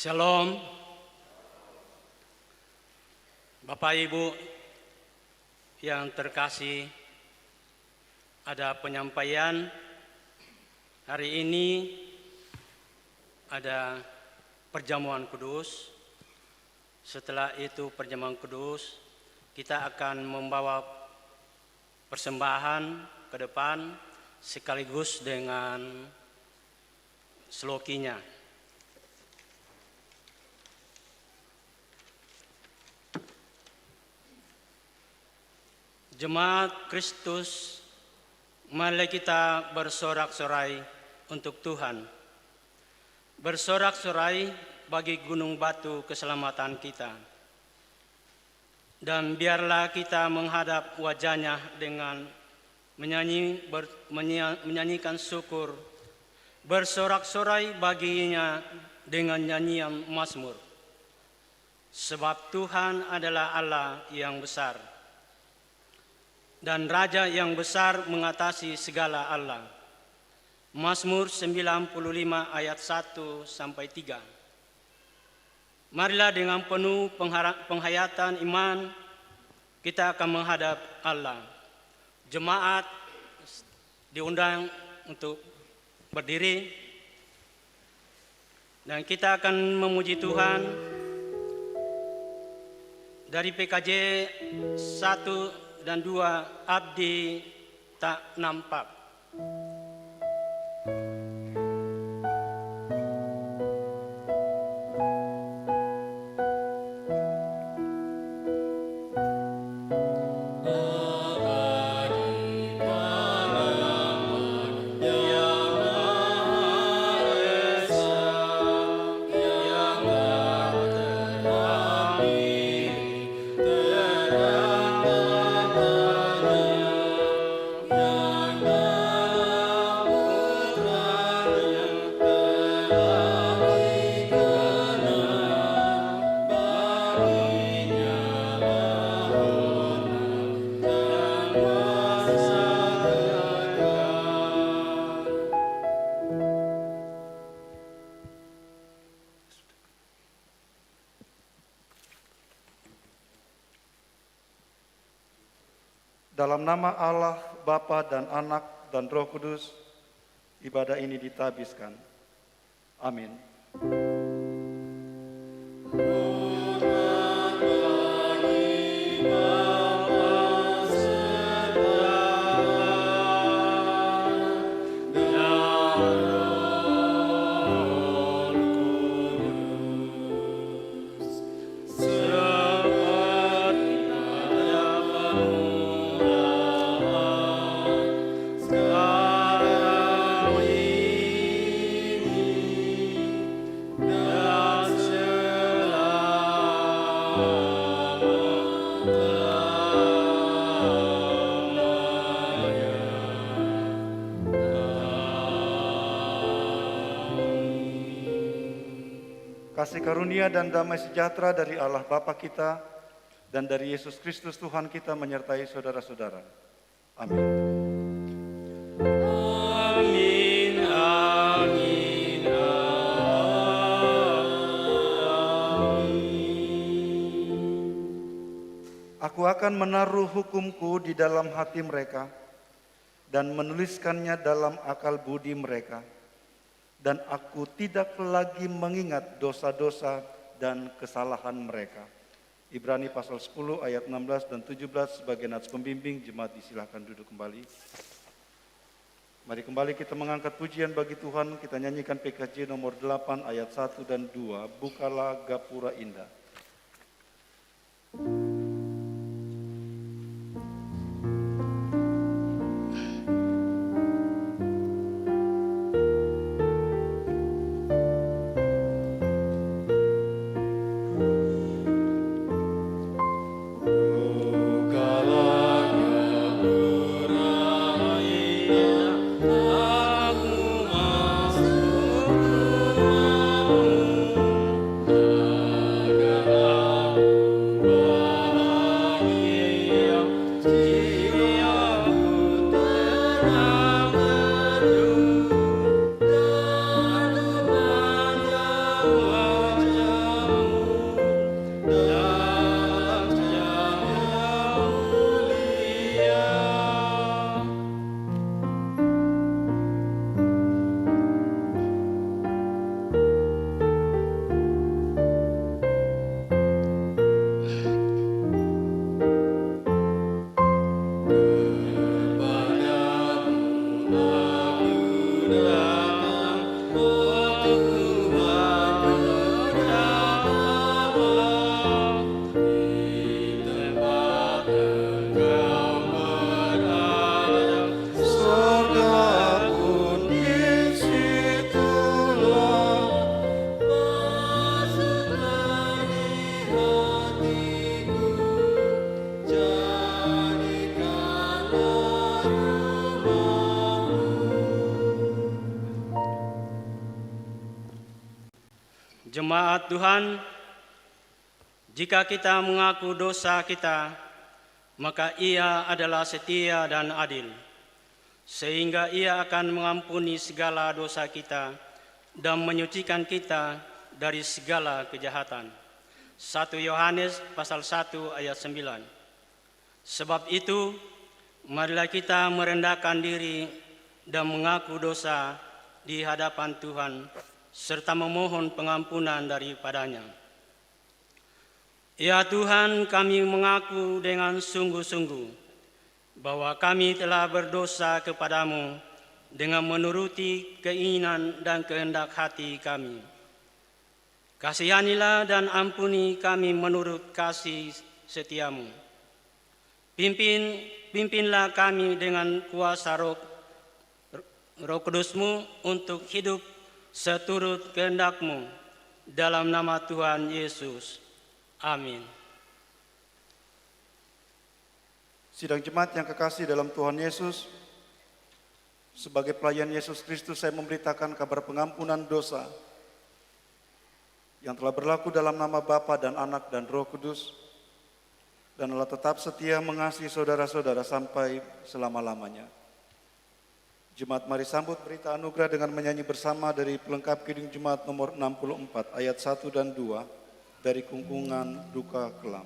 Shalom, Bapak Ibu yang terkasih, ada penyampaian hari ini, ada perjamuan kudus. Setelah itu perjamuan kudus, kita akan membawa persembahan ke depan sekaligus dengan slokinya. Jemaat Kristus, mari kita bersorak-sorai untuk Tuhan. Bersorak-sorai bagi gunung batu keselamatan kita. Dan biarlah kita menghadap wajahnya dengan menyanyikan syukur. Bersorak-sorai baginya dengan nyanyian mazmur. Sebab Tuhan adalah Allah yang besar. Dan Raja yang besar mengatasi segala Allah. Mazmur 95 ayat 1 sampai 3. Marilah dengan penuh penghayatan iman kita akan menghadap Allah. Jemaat diundang untuk berdiri dan kita akan memuji Tuhan dari PKJ 1 dan 2, abdi tak nampak. Dalam nama Allah, Bapa dan Anak dan Roh Kudus, ibadah ini ditabiskan. Amin. Kasih karunia dan damai sejahtera dari Allah Bapa kita dan dari Yesus Kristus Tuhan kita menyertai saudara-saudara. Amin. Amin, amin, amin. Aku akan menaruh hukumku di dalam hati mereka dan menuliskannya dalam akal budi mereka. Dan aku tidak lagi mengingat dosa-dosa dan kesalahan mereka. Ibrani pasal 10 ayat 16 dan 17 sebagai nats pembimbing. Jemaat disilahkan duduk kembali. Mari kembali kita mengangkat pujian bagi Tuhan. Kita nyanyikan PKJ nomor 8 ayat 1 dan 2. Bukalah gapura indah. Aku Jemaat Tuhan, jika kita mengaku dosa kita, maka Ia adalah setia dan adil, sehingga Ia akan mengampuni segala dosa kita dan menyucikan kita dari segala kejahatan. 1 Yohanes pasal 1 ayat 9. Sebab itu, marilah kita merendahkan diri dan mengaku dosa di hadapan Tuhan, serta memohon pengampunan daripadanya. Ya Tuhan, kami mengaku dengan sungguh-sungguh bahwa kami telah berdosa kepadamu dengan menuruti keinginan dan kehendak hati kami. Kasihanilah dan ampuni kami menurut kasih setiamu. Pimpinlah kami dengan kuasa Roh Kudus-Mu untuk hidup seturut kehendak-Mu dalam nama Tuhan Yesus. Amin. Sidang jemaat yang kekasih dalam Tuhan Yesus, sebagai pelayan Yesus Kristus saya memberitakan kabar pengampunan dosa yang telah berlaku dalam nama Bapa dan Anak dan Roh Kudus, dan Allah tetap setia mengasihi saudara-saudara sampai selama-lamanya. Jemaat, mari sambut berita anugerah dengan menyanyi bersama dari pelengkap Kidung Jemaat nomor 64 ayat 1 dan 2 dari Kungkungan Duka Kelam.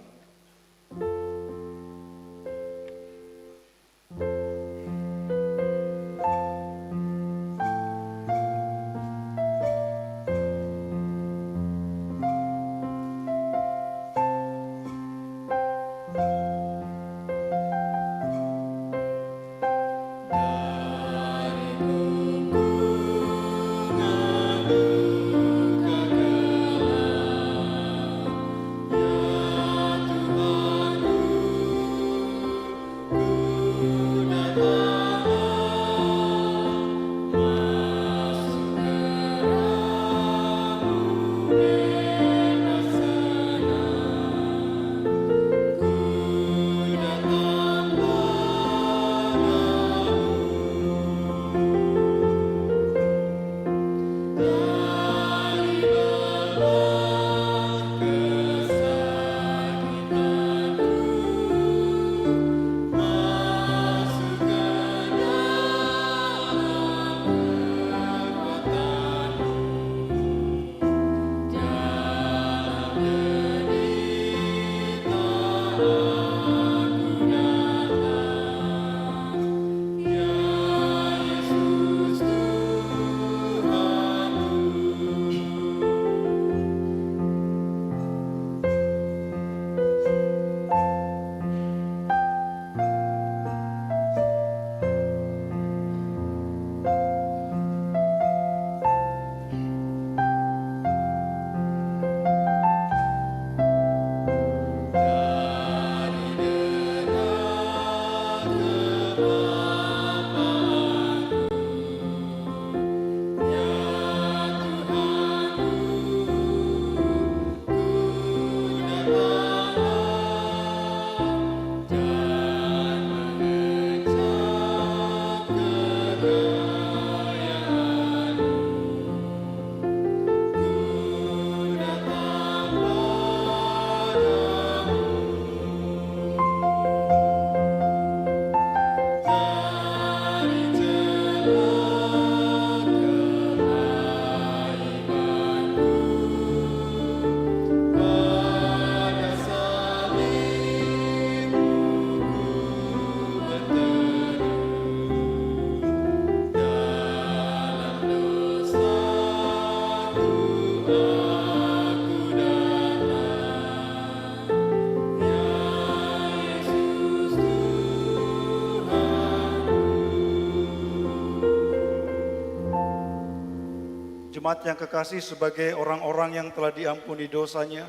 Jemaat yang kekasih, sebagai orang-orang yang telah diampuni dosanya,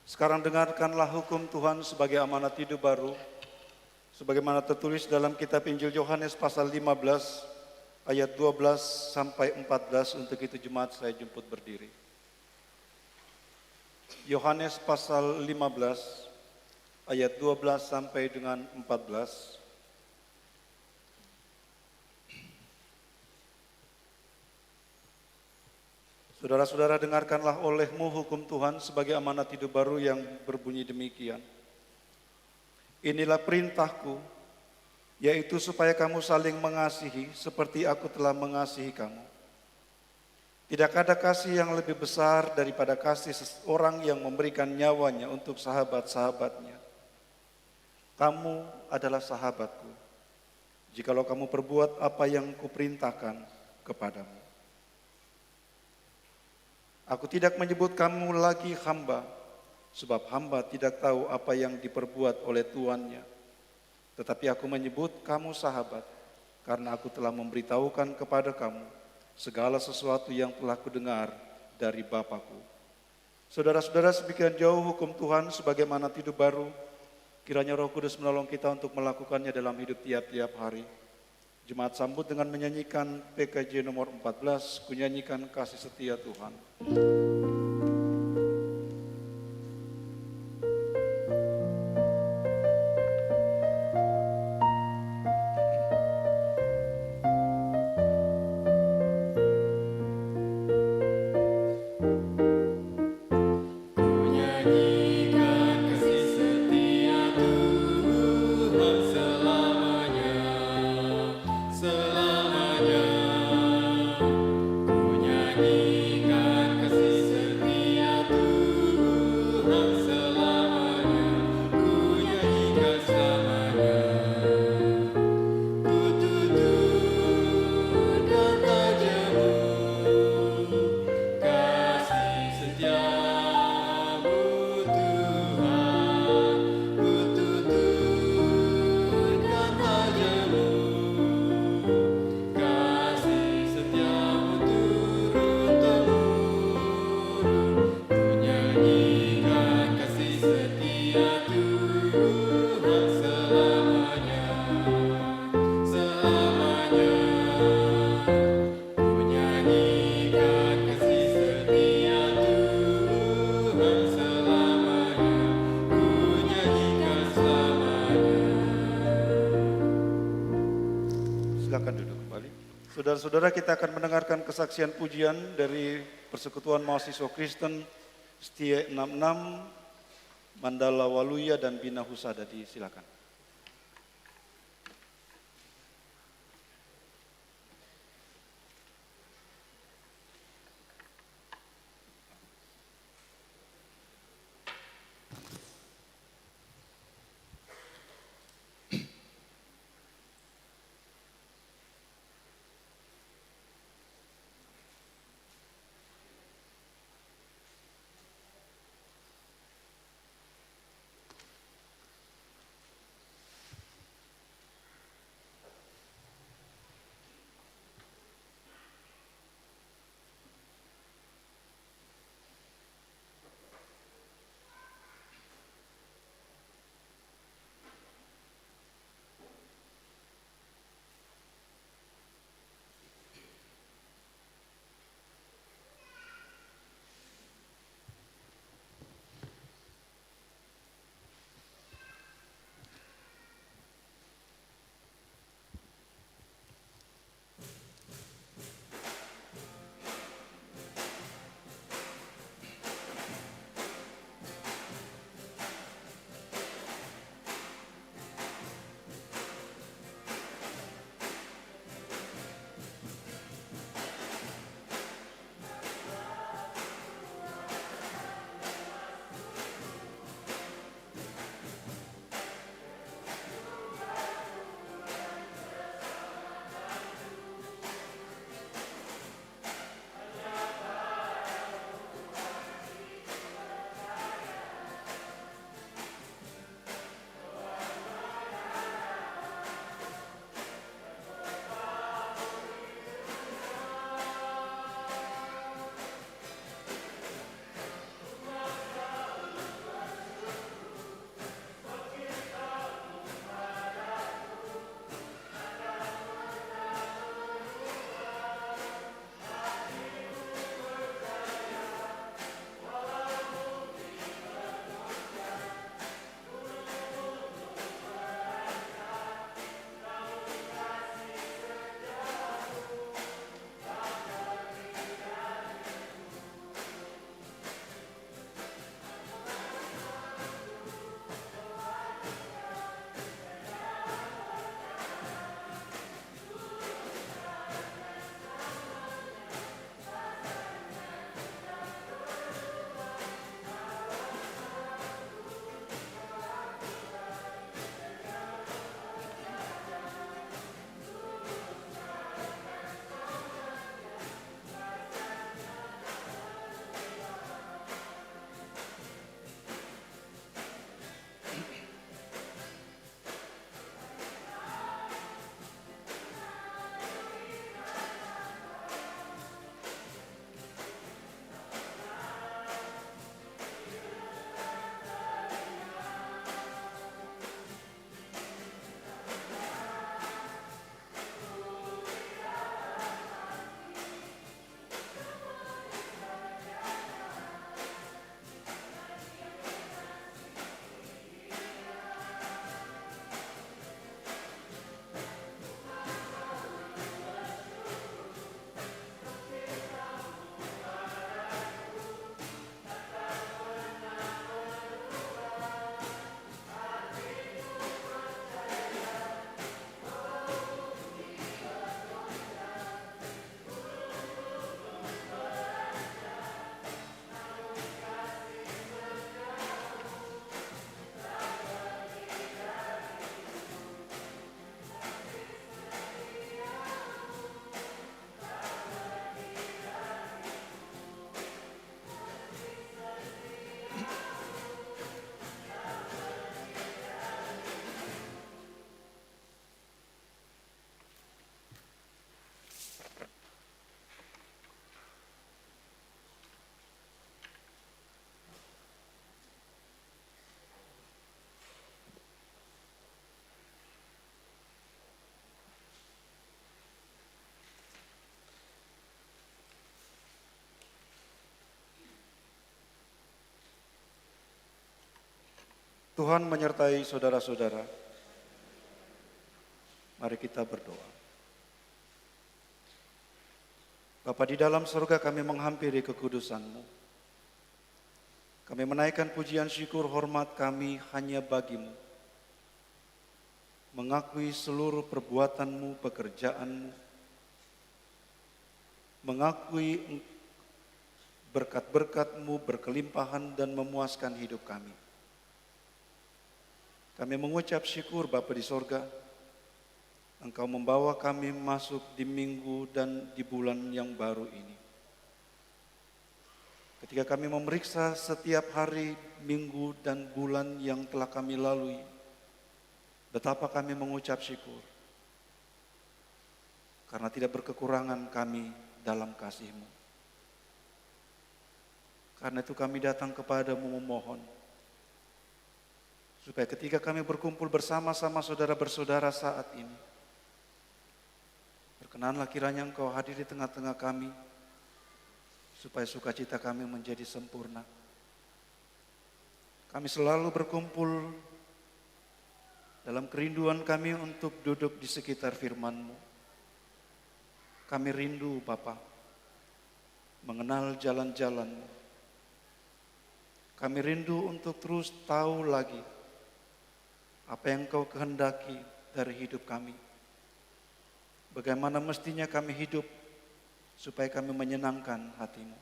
sekarang dengarkanlah hukum Tuhan sebagai amanat hidup baru, sebagaimana tertulis dalam kitab Injil Yohanes pasal 15 ayat 12 sampai 14. Untuk itu jemaat saya jemput berdiri. Yohanes pasal 15 ayat 12 sampai dengan 14. Saudara-saudara, dengarkanlah olehmu hukum Tuhan sebagai amanat hidup baru yang berbunyi demikian. Inilah perintahku, yaitu supaya kamu saling mengasihi seperti aku telah mengasihi kamu. Tidak ada kasih yang lebih besar daripada kasih seseorang yang memberikan nyawanya untuk sahabat-sahabatnya. Kamu adalah sahabatku, jikalau kamu perbuat apa yang kuperintahkan kepadamu. Aku tidak menyebut kamu lagi hamba, sebab hamba tidak tahu apa yang diperbuat oleh tuannya. Tetapi aku menyebut kamu sahabat, karena aku telah memberitahukan kepada kamu segala sesuatu yang telah kudengar dari Bapa-Ku. Saudara-saudara, sebagian jauh hukum Tuhan sebagaimana hidup baru, kiranya Roh Kudus menolong kita untuk melakukannya dalam hidup tiap-tiap hari. Jemaat sambut dengan menyanyikan PKJ nomor 14, kunyanyikan kasih setia Tuhan. Silakan duduk kembali. Saudara-saudara, kita akan mendengarkan kesaksian pujian dari Persekutuan Mahasiswa Kristen Setia 66, Mandala Waluya dan Bina Husada. Silakan. Tuhan menyertai saudara-saudara. Mari kita berdoa. Bapa di dalam surga, kami menghampiri kekudusan-Mu. Kami menaikkan pujian syukur hormat kami hanya bagi-Mu. Mengakui seluruh perbuatan-Mu, pekerjaan-Mu. Mengakui berkat-berkat-Mu berkelimpahan dan memuaskan hidup kami. Kami mengucap syukur Bapa di sorga, Engkau membawa kami masuk di minggu dan di bulan yang baru ini. Ketika kami memeriksa setiap hari, minggu, dan bulan yang telah kami lalui, betapa kami mengucap syukur. Karena tidak berkekurangan kami dalam kasih-Mu. Karena itu kami datang kepada-Mu memohon, supaya ketika kami berkumpul bersama-sama saudara-bersaudara saat ini, berkenanlah kiranya Engkau hadir di tengah-tengah kami, supaya sukacita kami menjadi sempurna. Kami selalu berkumpul dalam kerinduan kami untuk duduk di sekitar firman-Mu. Kami rindu Bapa, mengenal jalan-jalan-Mu. Kami rindu untuk terus tahu lagi apa yang Engkau kehendaki dari hidup kami. Bagaimana mestinya kami hidup supaya kami menyenangkan hati-Mu.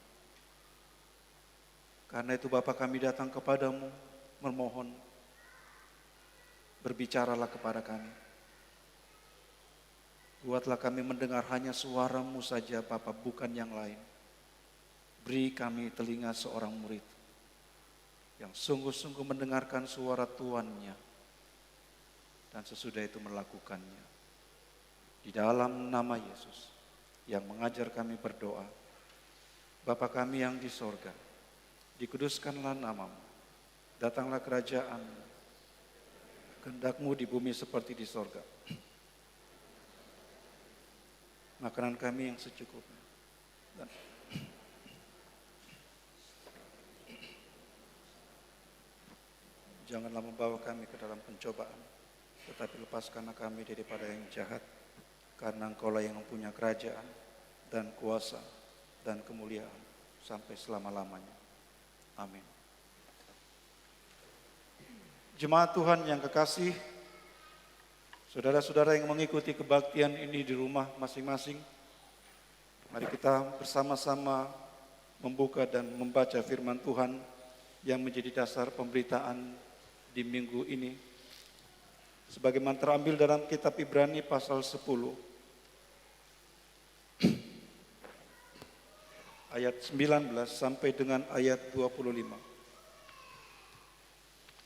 Karena itu Bapa, kami datang kepada-Mu memohon, berbicaralah kepada kami. Buatlah kami mendengar hanya suara-Mu saja Bapa, bukan yang lain. Beri kami telinga seorang murid yang sungguh-sungguh mendengarkan suara Tuannya dan sesudah itu melakukannya. Di dalam nama Yesus yang mengajar kami berdoa. Bapa kami yang di sorga, dikuduskanlah nama-Mu, datanglah kerajaan-Mu, kehendak-Mu di bumi seperti di sorga. Makanan kami yang secukupnya. Dan janganlah membawa kami ke dalam pencobaan, tetapi lepaskanlah kami daripada yang jahat. Karena Engkau-lah yang mempunyai kerajaan dan kuasa dan kemuliaan sampai selama-lamanya. Amin. Jemaat Tuhan yang kekasih, saudara-saudara yang mengikuti kebaktian ini di rumah masing-masing, mari kita bersama-sama membuka dan membaca firman Tuhan yang menjadi dasar pemberitaan di minggu ini. Sebagaimana terambil dalam kitab Ibrani pasal 10, ayat 19 sampai dengan ayat 25.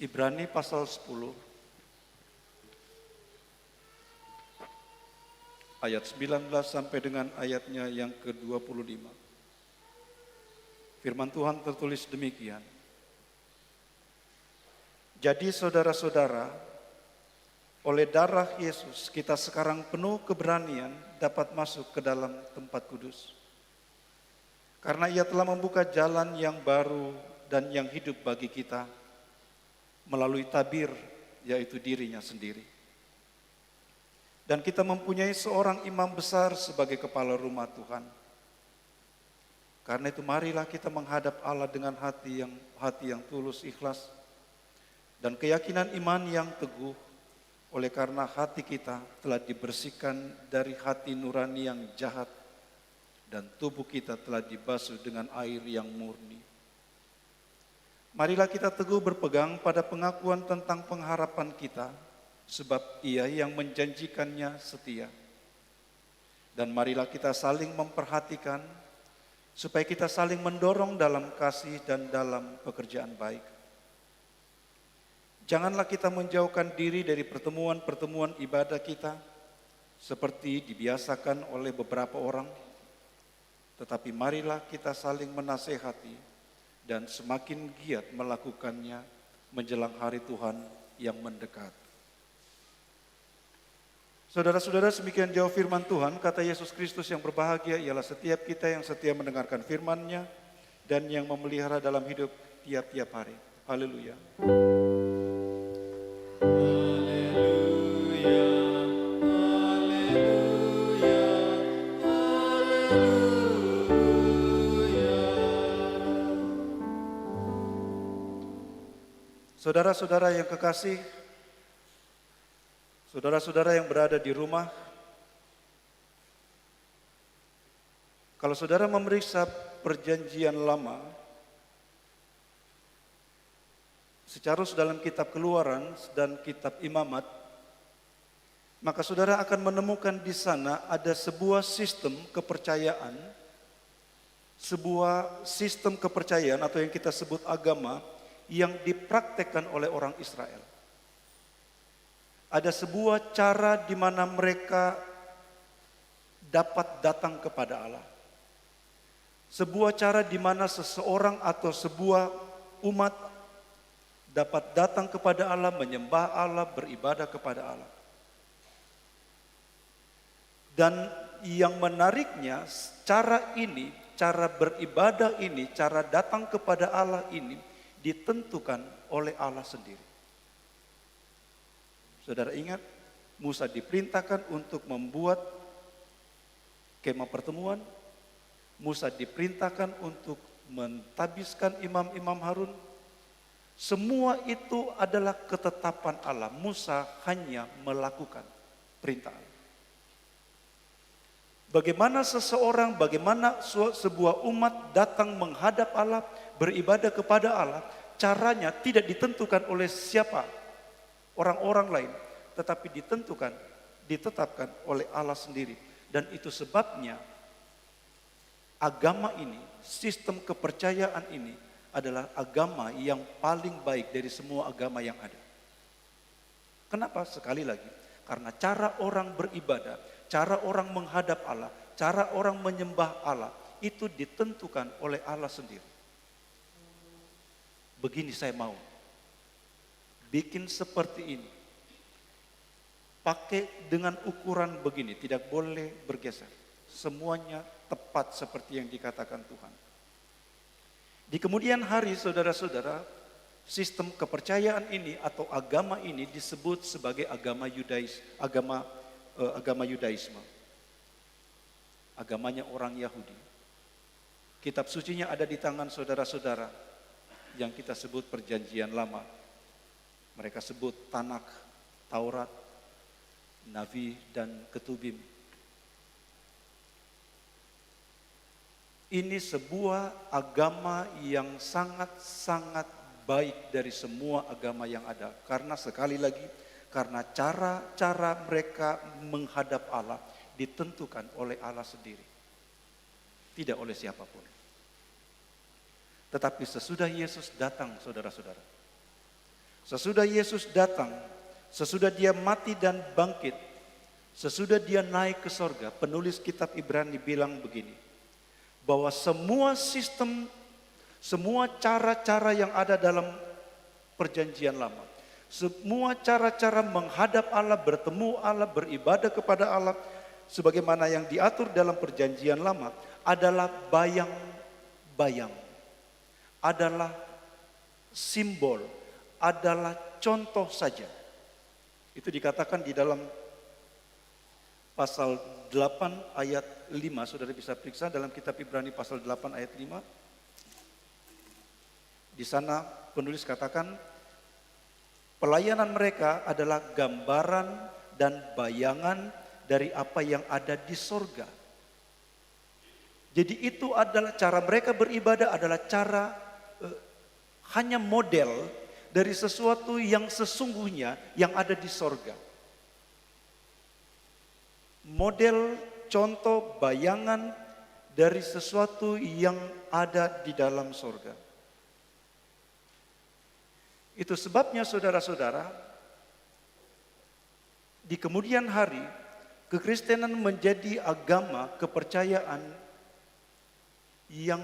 Ibrani pasal 10, ayat 19 sampai dengan ayatnya yang ke-25. Firman Tuhan tertulis demikian. Jadi saudara-saudara, oleh darah Yesus kita sekarang penuh keberanian dapat masuk ke dalam tempat kudus. Karena Ia telah membuka jalan yang baru dan yang hidup bagi kita melalui tabir, yaitu dirinya sendiri. Dan kita mempunyai seorang imam besar sebagai kepala rumah Tuhan. Karena itu marilah kita menghadap Allah dengan hati yang tulus ikhlas dan keyakinan iman yang teguh, oleh karena hati kita telah dibersihkan dari hati nurani yang jahat dan tubuh kita telah dibasuh dengan air yang murni. Marilah kita teguh berpegang pada pengakuan tentang pengharapan kita, sebab Ia yang menjanjikannya setia. Dan marilah kita saling memperhatikan, supaya kita saling mendorong dalam kasih dan dalam pekerjaan baik. Janganlah kita menjauhkan diri dari pertemuan-pertemuan ibadah kita, seperti dibiasakan oleh beberapa orang, tetapi marilah kita saling menasehati dan semakin giat melakukannya menjelang hari Tuhan yang mendekat. Saudara-saudara, semikian jauh firman Tuhan. Kata Yesus Kristus, yang berbahagia ialah setiap kita yang setia mendengarkan firman-Nya dan yang memelihara dalam hidup tiap-tiap hari. Haleluya. Saudara-saudara yang kekasih, saudara-saudara yang berada di rumah, kalau saudara memeriksa perjanjian lama, secara dalam kitab Keluaran dan kitab Imamat, maka saudara akan menemukan di sana ada sebuah sistem kepercayaan, atau yang kita sebut agama yang dipraktekkan oleh orang Israel. Ada sebuah cara di mana mereka dapat datang kepada Allah. Sebuah cara di mana seseorang atau sebuah umat dapat datang kepada Allah, menyembah Allah, beribadah kepada Allah. Dan yang menariknya, cara ini, cara beribadah ini, cara datang kepada Allah ini ditentukan oleh Allah sendiri. Saudara ingat, Musa diperintahkan untuk membuat kemah pertemuan. Musa diperintahkan untuk mentabiskan imam-imam Harun. Semua itu adalah ketetapan Allah. Musa hanya melakukan perintah Allah. Bagaimana sebuah umat datang menghadap Allah, beribadah kepada Allah, caranya tidak ditentukan oleh siapa, orang-orang lain, tetapi ditetapkan oleh Allah sendiri. Dan itu sebabnya agama ini, sistem kepercayaan ini adalah agama yang paling baik dari semua agama yang ada. Kenapa? Sekali lagi, karena cara orang beribadah, cara orang menghadap Allah, cara orang menyembah Allah, itu ditentukan oleh Allah sendiri. Begini saya mau, bikin seperti ini, pakai dengan ukuran begini, tidak boleh bergeser. Semuanya tepat seperti yang dikatakan Tuhan. Di kemudian hari, saudara-saudara, sistem kepercayaan ini atau agama ini disebut sebagai agama Yudaisme. Agamanya orang Yahudi. Kitab sucinya ada di tangan saudara-saudara yang kita sebut perjanjian lama. Mereka sebut Tanakh, Taurat, Nabi dan Ketubim. Ini sebuah agama yang sangat-sangat baik dari semua agama yang ada. Karena sekali lagi, karena cara-cara mereka menghadap Allah ditentukan oleh Allah sendiri. Tidak oleh siapapun. Tetapi sesudah Yesus datang, saudara-saudara. Sesudah Yesus datang, sesudah dia mati dan bangkit, sesudah dia naik ke sorga, penulis kitab Ibrani bilang begini, bahwa semua sistem, semua cara-cara yang ada dalam perjanjian lama, semua cara-cara menghadap Allah, bertemu Allah, beribadah kepada Allah, sebagaimana yang diatur dalam perjanjian lama, adalah bayang-bayang, adalah simbol, adalah contoh saja. Itu dikatakan di dalam pasal 8 ayat 5, saudara bisa periksa dalam kitab Ibrani pasal 8 ayat 5. Di sana penulis katakan, pelayanan mereka adalah gambaran dan bayangan dari apa yang ada di sorga. Jadi itu adalah cara mereka beribadah, adalah cara hanya model dari sesuatu yang sesungguhnya yang ada di sorga. Model, contoh, bayangan dari sesuatu yang ada di dalam sorga. Itu sebabnya saudara-saudara, di kemudian hari, kekristenan menjadi agama kepercayaan yang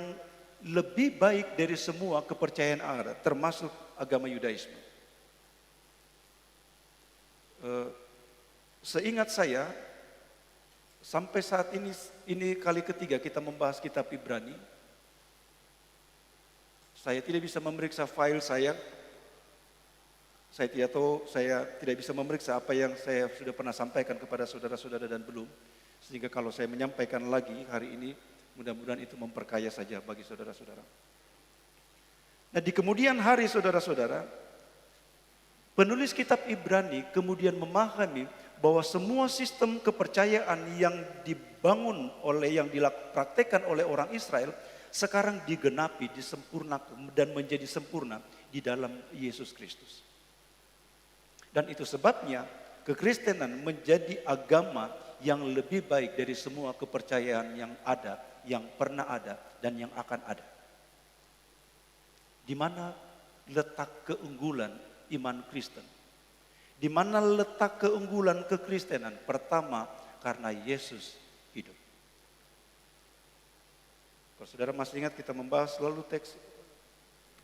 lebih baik dari semua kepercayaan ada, termasuk agama Yudaisme. Seingat saya, sampai saat ini kali ketiga kita membahas kitab Ibrani. Saya tidak bisa memeriksa file saya Saya tidak tahu, saya tidak bisa memeriksa apa yang saya sudah pernah sampaikan kepada saudara-saudara dan belum. Sehingga kalau saya menyampaikan lagi hari ini, mudah-mudahan itu memperkaya saja bagi saudara-saudara. Nah, di kemudian hari saudara-saudara, penulis kitab Ibrani kemudian memahami bahwa semua sistem kepercayaan yang dibangun oleh, yang dipraktekkan oleh orang Israel, sekarang digenapi, disempurnakan dan menjadi sempurna di dalam Yesus Kristus. Dan itu sebabnya kekristenan menjadi agama yang lebih baik dari semua kepercayaan yang ada, yang pernah ada, dan yang akan ada. Di mana letak keunggulan iman Kristen? Di mana letak keunggulan kekristenan? Pertama, karena Yesus hidup. Kalau saudara masih ingat, kita membahas selalu teks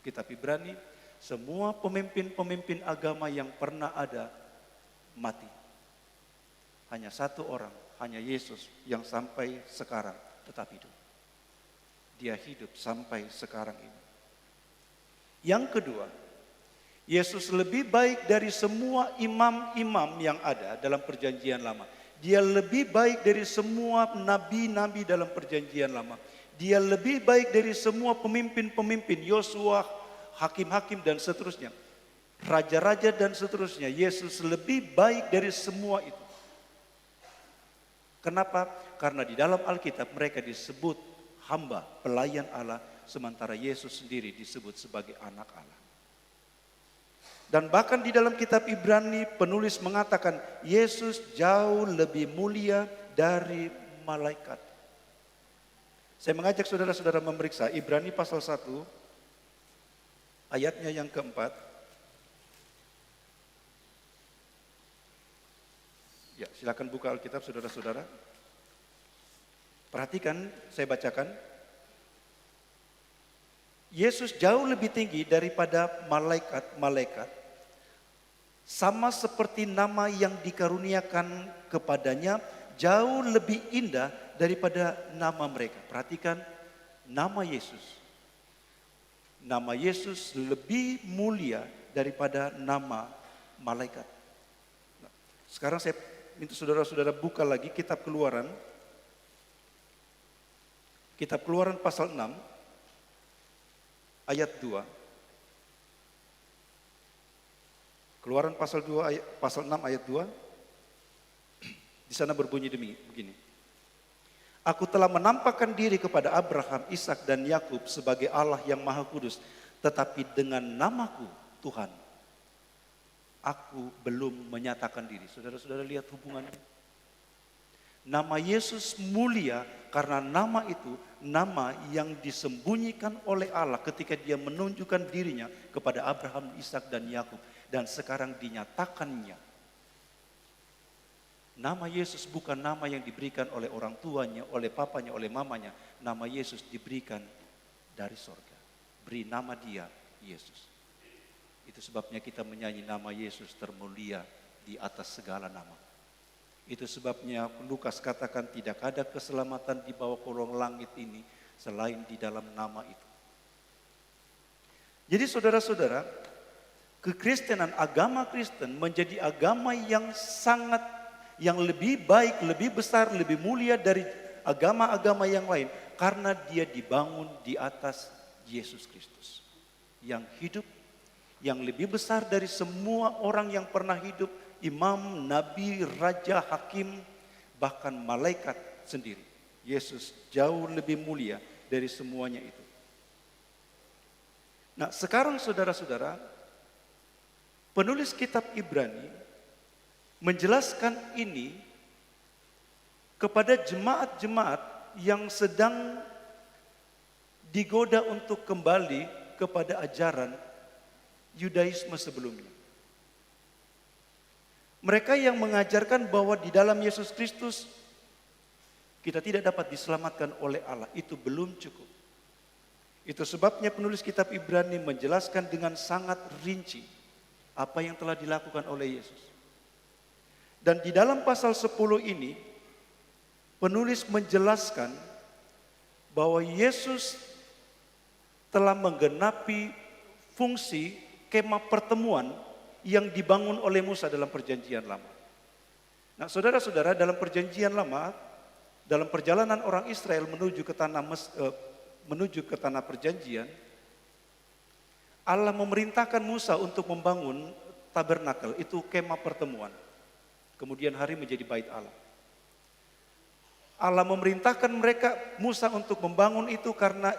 kitab Ibrani, semua pemimpin-pemimpin agama yang pernah ada mati. Hanya satu orang, hanya Yesus yang sampai sekarang tetap hidup. Dia hidup sampai sekarang ini. Yang kedua, Yesus lebih baik dari semua imam-imam yang ada dalam perjanjian lama. Dia lebih baik dari semua nabi-nabi dalam perjanjian lama. Dia lebih baik dari semua pemimpin-pemimpin, Yosua, hakim-hakim dan seterusnya, raja-raja dan seterusnya. Yesus lebih baik dari semua itu. Kenapa? Karena di dalam Alkitab mereka disebut hamba, pelayan Allah, sementara Yesus sendiri disebut sebagai anak Allah. Dan bahkan di dalam kitab Ibrani penulis mengatakan Yesus jauh lebih mulia dari malaikat. Saya mengajak saudara-saudara memeriksa Ibrani pasal 1 ayatnya yang keempat. Ya, silakan buka Alkitab saudara-saudara. Perhatikan, saya bacakan. Yesus jauh lebih tinggi daripada malaikat-malaikat. Sama seperti nama yang dikaruniakan kepadanya jauh lebih indah daripada nama mereka. Perhatikan, nama Yesus. Nama Yesus lebih mulia daripada nama malaikat. Nah, sekarang saya minta saudara-saudara buka lagi kitab Keluaran. Kitab Keluaran pasal 6 ayat 2. Keluaran pasal 6 ayat 2. Di sana berbunyi begini. Aku telah menampakkan diri kepada Abraham, Ishak dan Yakub sebagai Allah yang Maha Kudus, tetapi dengan namaku Tuhan, aku belum menyatakan diri. Saudara-saudara lihat hubungannya. Nama Yesus mulia karena nama itu nama yang disembunyikan oleh Allah ketika dia menunjukkan dirinya kepada Abraham, Ishak dan Yakub, dan sekarang dinyatakannya. Nama Yesus bukan nama yang diberikan oleh orang tuanya, oleh papanya, oleh mamanya. Nama Yesus diberikan dari sorga. Beri nama dia Yesus. Itu sebabnya kita menyanyi nama Yesus termulia di atas segala nama. Itu sebabnya Lukas katakan tidak ada keselamatan di bawah kolong langit ini selain di dalam nama itu. Jadi saudara-saudara, kekristenan, agama Kristen menjadi agama yang lebih baik, lebih besar, lebih mulia dari agama-agama yang lain. Karena dia dibangun di atas Yesus Kristus. Yang hidup, yang lebih besar dari semua orang yang pernah hidup. Imam, nabi, raja, hakim, bahkan malaikat sendiri. Yesus jauh lebih mulia dari semuanya itu. Nah, sekarang saudara-saudara, penulis kitab Ibrani menjelaskan ini kepada jemaat-jemaat yang sedang digoda untuk kembali kepada ajaran Yudaisme sebelumnya. Mereka yang mengajarkan bahwa di dalam Yesus Kristus kita tidak dapat diselamatkan oleh Allah, itu belum cukup. Itu sebabnya penulis kitab Ibrani menjelaskan dengan sangat rinci apa yang telah dilakukan oleh Yesus. Dan di dalam pasal 10 ini, penulis menjelaskan bahwa Yesus telah menggenapi fungsi kemah pertemuan yang dibangun oleh Musa dalam perjanjian lama. Nah, saudara-saudara, dalam perjanjian lama, dalam perjalanan orang Israel menuju ke tanah perjanjian, Allah memerintahkan Musa untuk membangun tabernakel, itu kemah pertemuan. Kemudian hari menjadi bait Allah. Allah memerintahkan Musa untuk membangun itu karena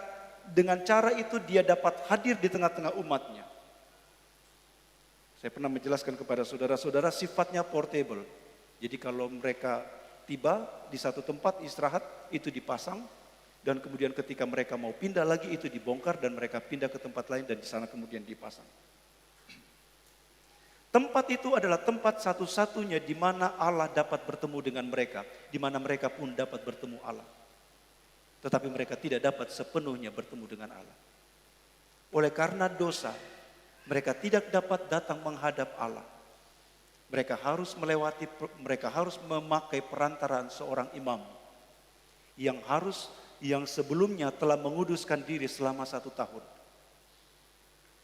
dengan cara itu dia dapat hadir di tengah-tengah umatnya. Saya pernah menjelaskan kepada saudara-saudara sifatnya portable. Jadi kalau mereka tiba di satu tempat istirahat, itu dipasang. Dan kemudian ketika mereka mau pindah lagi itu dibongkar dan mereka pindah ke tempat lain dan di sana kemudian dipasang. Tempat itu adalah tempat satu-satunya di mana Allah dapat bertemu dengan mereka, di mana mereka pun dapat bertemu Allah. Tetapi mereka tidak dapat sepenuhnya bertemu dengan Allah. Oleh karena dosa, mereka tidak dapat datang menghadap Allah. Mereka harus memakai perantaraan seorang imam yang sebelumnya telah menguduskan diri selama 1 tahun.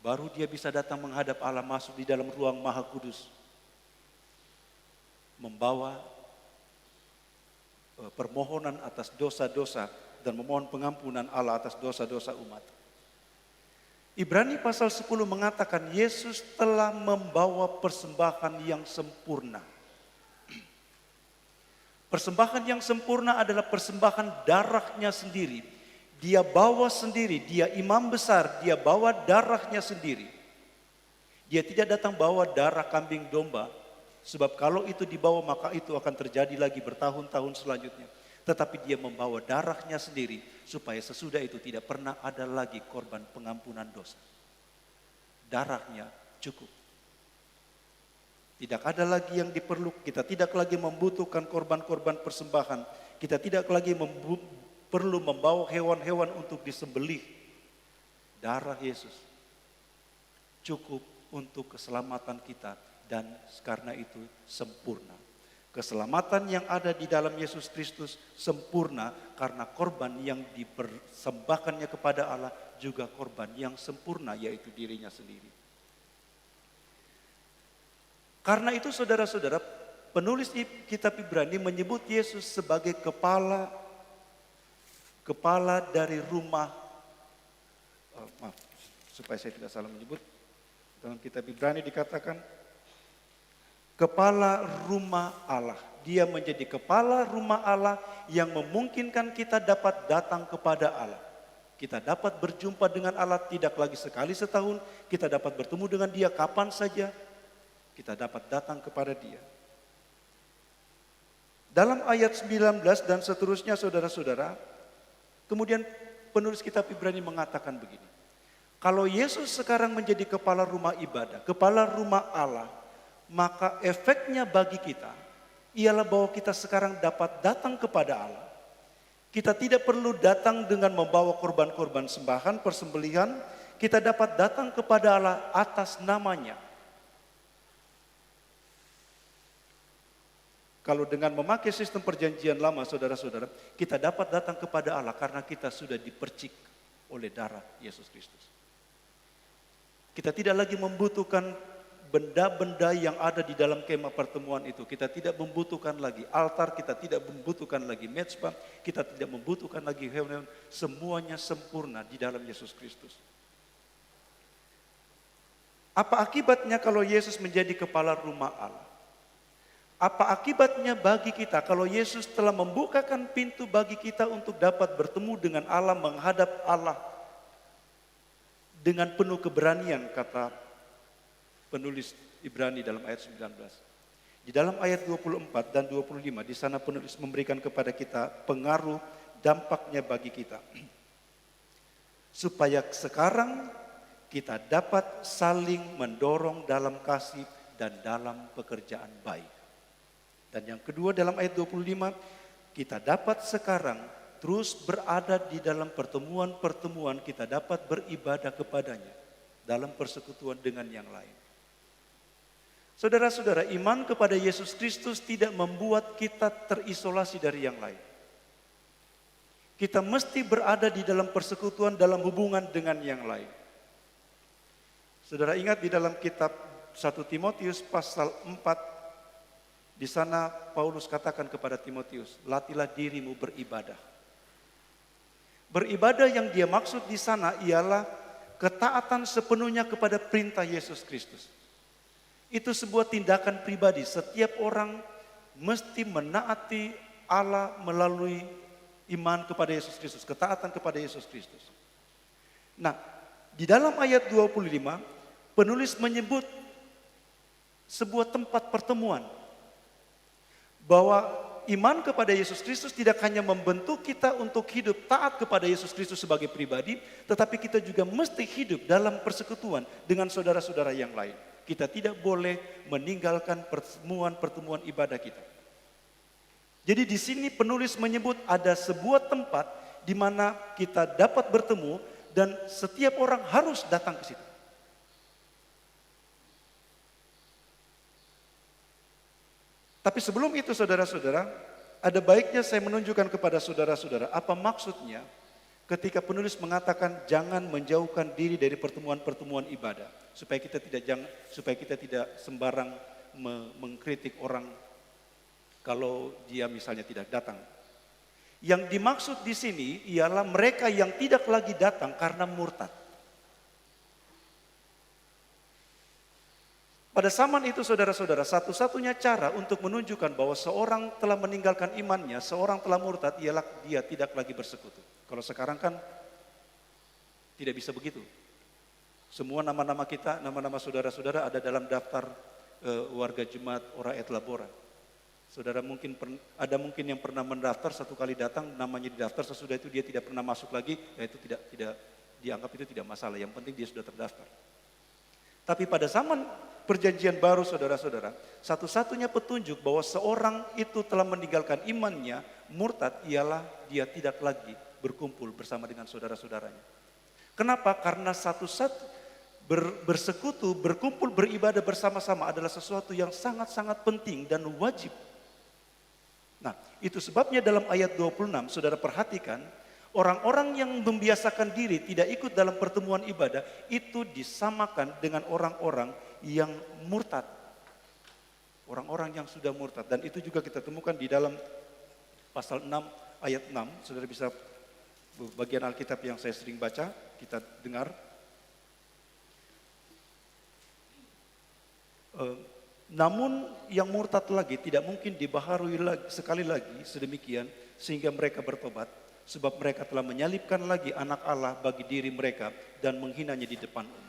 Baru dia bisa datang menghadap Allah, masuk di dalam ruang maha kudus. Membawa permohonan atas dosa-dosa dan memohon pengampunan Allah atas dosa-dosa umat. Ibrani pasal 10 mengatakan Yesus telah membawa persembahan yang sempurna. Persembahan yang sempurna adalah persembahan darahnya sendiri. Dia bawa sendiri, dia imam besar, dia bawa darahnya sendiri. Dia tidak datang bawa darah kambing domba, sebab kalau itu dibawa maka itu akan terjadi lagi bertahun-tahun selanjutnya. Tetapi dia membawa darahnya sendiri supaya sesudah itu tidak pernah ada lagi korban pengampunan dosa. Darahnya cukup. Tidak ada lagi yang diperlukan, kita tidak lagi membutuhkan korban-korban persembahan. Kita tidak lagi perlu membawa hewan-hewan untuk disembelih. Darah Yesus cukup untuk keselamatan kita dan karena itu sempurna. Keselamatan yang ada di dalam Yesus Kristus sempurna karena korban yang dipersembahkannya kepada Allah juga korban yang sempurna, yaitu dirinya sendiri. Karena itu saudara-saudara, penulis kitab Ibrani menyebut Yesus sebagai kepala dari rumah, supaya saya tidak salah menyebut, dalam kitab Ibrani dikatakan kepala rumah Allah. Dia menjadi kepala rumah Allah yang memungkinkan kita dapat datang kepada Allah. Kita dapat berjumpa dengan Allah tidak lagi sekali setahun, kita dapat bertemu dengan Dia kapan saja. Kita dapat datang kepada Dia. Dalam ayat 19 dan seterusnya saudara-saudara, kemudian penulis kitab Ibrani mengatakan begini. Kalau Yesus sekarang menjadi kepala rumah ibadah, kepala rumah Allah, maka efeknya bagi kita ialah bahwa kita sekarang dapat datang kepada Allah. Kita tidak perlu datang dengan membawa korban-korban sembahan, persembelihan. Kita dapat datang kepada Allah atas namanya. Kalau dengan memakai sistem perjanjian lama, saudara-saudara, kita dapat datang kepada Allah karena kita sudah dipercik oleh darah Yesus Kristus. Kita tidak lagi membutuhkan benda-benda yang ada di dalam kemah pertemuan itu. Kita tidak membutuhkan lagi altar, kita tidak membutuhkan lagi mezbah, kita tidak membutuhkan lagi hewan-hewan. Semuanya sempurna di dalam Yesus Kristus. Apa akibatnya kalau Yesus menjadi kepala rumah Allah? Apa akibatnya bagi kita kalau Yesus telah membukakan pintu bagi kita untuk dapat bertemu dengan Allah, menghadap Allah dengan penuh keberanian, kata penulis Ibrani dalam ayat 19. Di dalam ayat 24 dan 25, di sana penulis memberikan kepada kita pengaruh dampaknya bagi kita. Supaya sekarang kita dapat saling mendorong dalam kasih dan dalam pekerjaan baik. Dan yang kedua dalam ayat 25, kita dapat sekarang terus berada di dalam pertemuan-pertemuan, kita dapat beribadah kepadanya dalam persekutuan dengan yang lain. Saudara-saudara, iman kepada Yesus Kristus tidak membuat kita terisolasi dari yang lain. Kita mesti berada di dalam persekutuan, dalam hubungan dengan yang lain. Saudara ingat di dalam kitab 1 Timotius pasal 4, di sana Paulus katakan kepada Timotius, latihlah dirimu beribadah. Beribadah yang dia maksud di sana ialah ketaatan sepenuhnya kepada perintah Yesus Kristus. Itu sebuah tindakan pribadi. Setiap orang mesti menaati Allah melalui iman kepada Yesus Kristus, ketaatan kepada Yesus Kristus. Nah, di dalam ayat 25, penulis menyebut sebuah tempat pertemuan. Bahwa iman kepada Yesus Kristus tidak hanya membentuk kita untuk hidup taat kepada Yesus Kristus sebagai pribadi, tetapi kita juga mesti hidup dalam persekutuan dengan saudara-saudara yang lain. Kita tidak boleh meninggalkan pertemuan ibadah kita. Jadi di sini penulis menyebut ada sebuah tempat di mana kita dapat bertemu dan setiap orang harus datang ke situ. Tapi sebelum itu saudara-saudara, ada baiknya saya menunjukkan kepada saudara-saudara apa maksudnya ketika penulis mengatakan jangan menjauhkan diri dari pertemuan-pertemuan ibadah, supaya kita tidak sembarang mengkritik orang kalau dia misalnya tidak datang. Yang dimaksud di sini ialah mereka yang tidak lagi datang karena murtad. Pada zaman itu saudara-saudara, satu-satunya cara untuk menunjukkan bahwa seorang telah meninggalkan imannya, seorang telah murtad, ialah dia tidak lagi bersekutu. Kalau sekarang kan tidak bisa begitu. Semua nama-nama kita, nama-nama saudara-saudara ada dalam daftar warga jemaat Ora et Labora. Saudara mungkin ada yang pernah mendaftar, satu kali datang namanya didaftar, sesudah itu dia tidak pernah masuk lagi, ya itu tidak dianggap itu tidak masalah. Yang penting dia sudah terdaftar. Tapi pada zaman perjanjian baru saudara-saudara, satu-satunya petunjuk bahwa seorang itu telah meninggalkan imannya, murtad, ialah dia tidak lagi berkumpul bersama dengan saudara-saudaranya. Kenapa? Karena bersekutu, berkumpul, beribadah bersama-sama adalah sesuatu yang sangat-sangat penting dan wajib. Nah, itu sebabnya dalam ayat 26, saudara perhatikan, orang-orang yang membiasakan diri tidak ikut dalam pertemuan ibadah itu disamakan dengan orang-orang yang murtad. Orang-orang yang sudah murtad. Dan itu juga kita temukan di dalam pasal 6 ayat 6. Saudara bisa bagian Alkitab yang saya sering baca, kita dengar. Namun yang murtad lagi tidak mungkin dibaharui sekali lagi sedemikian sehingga mereka bertobat. Sebab mereka telah menyalibkan lagi anak Allah bagi diri mereka dan menghinanya di depan umum.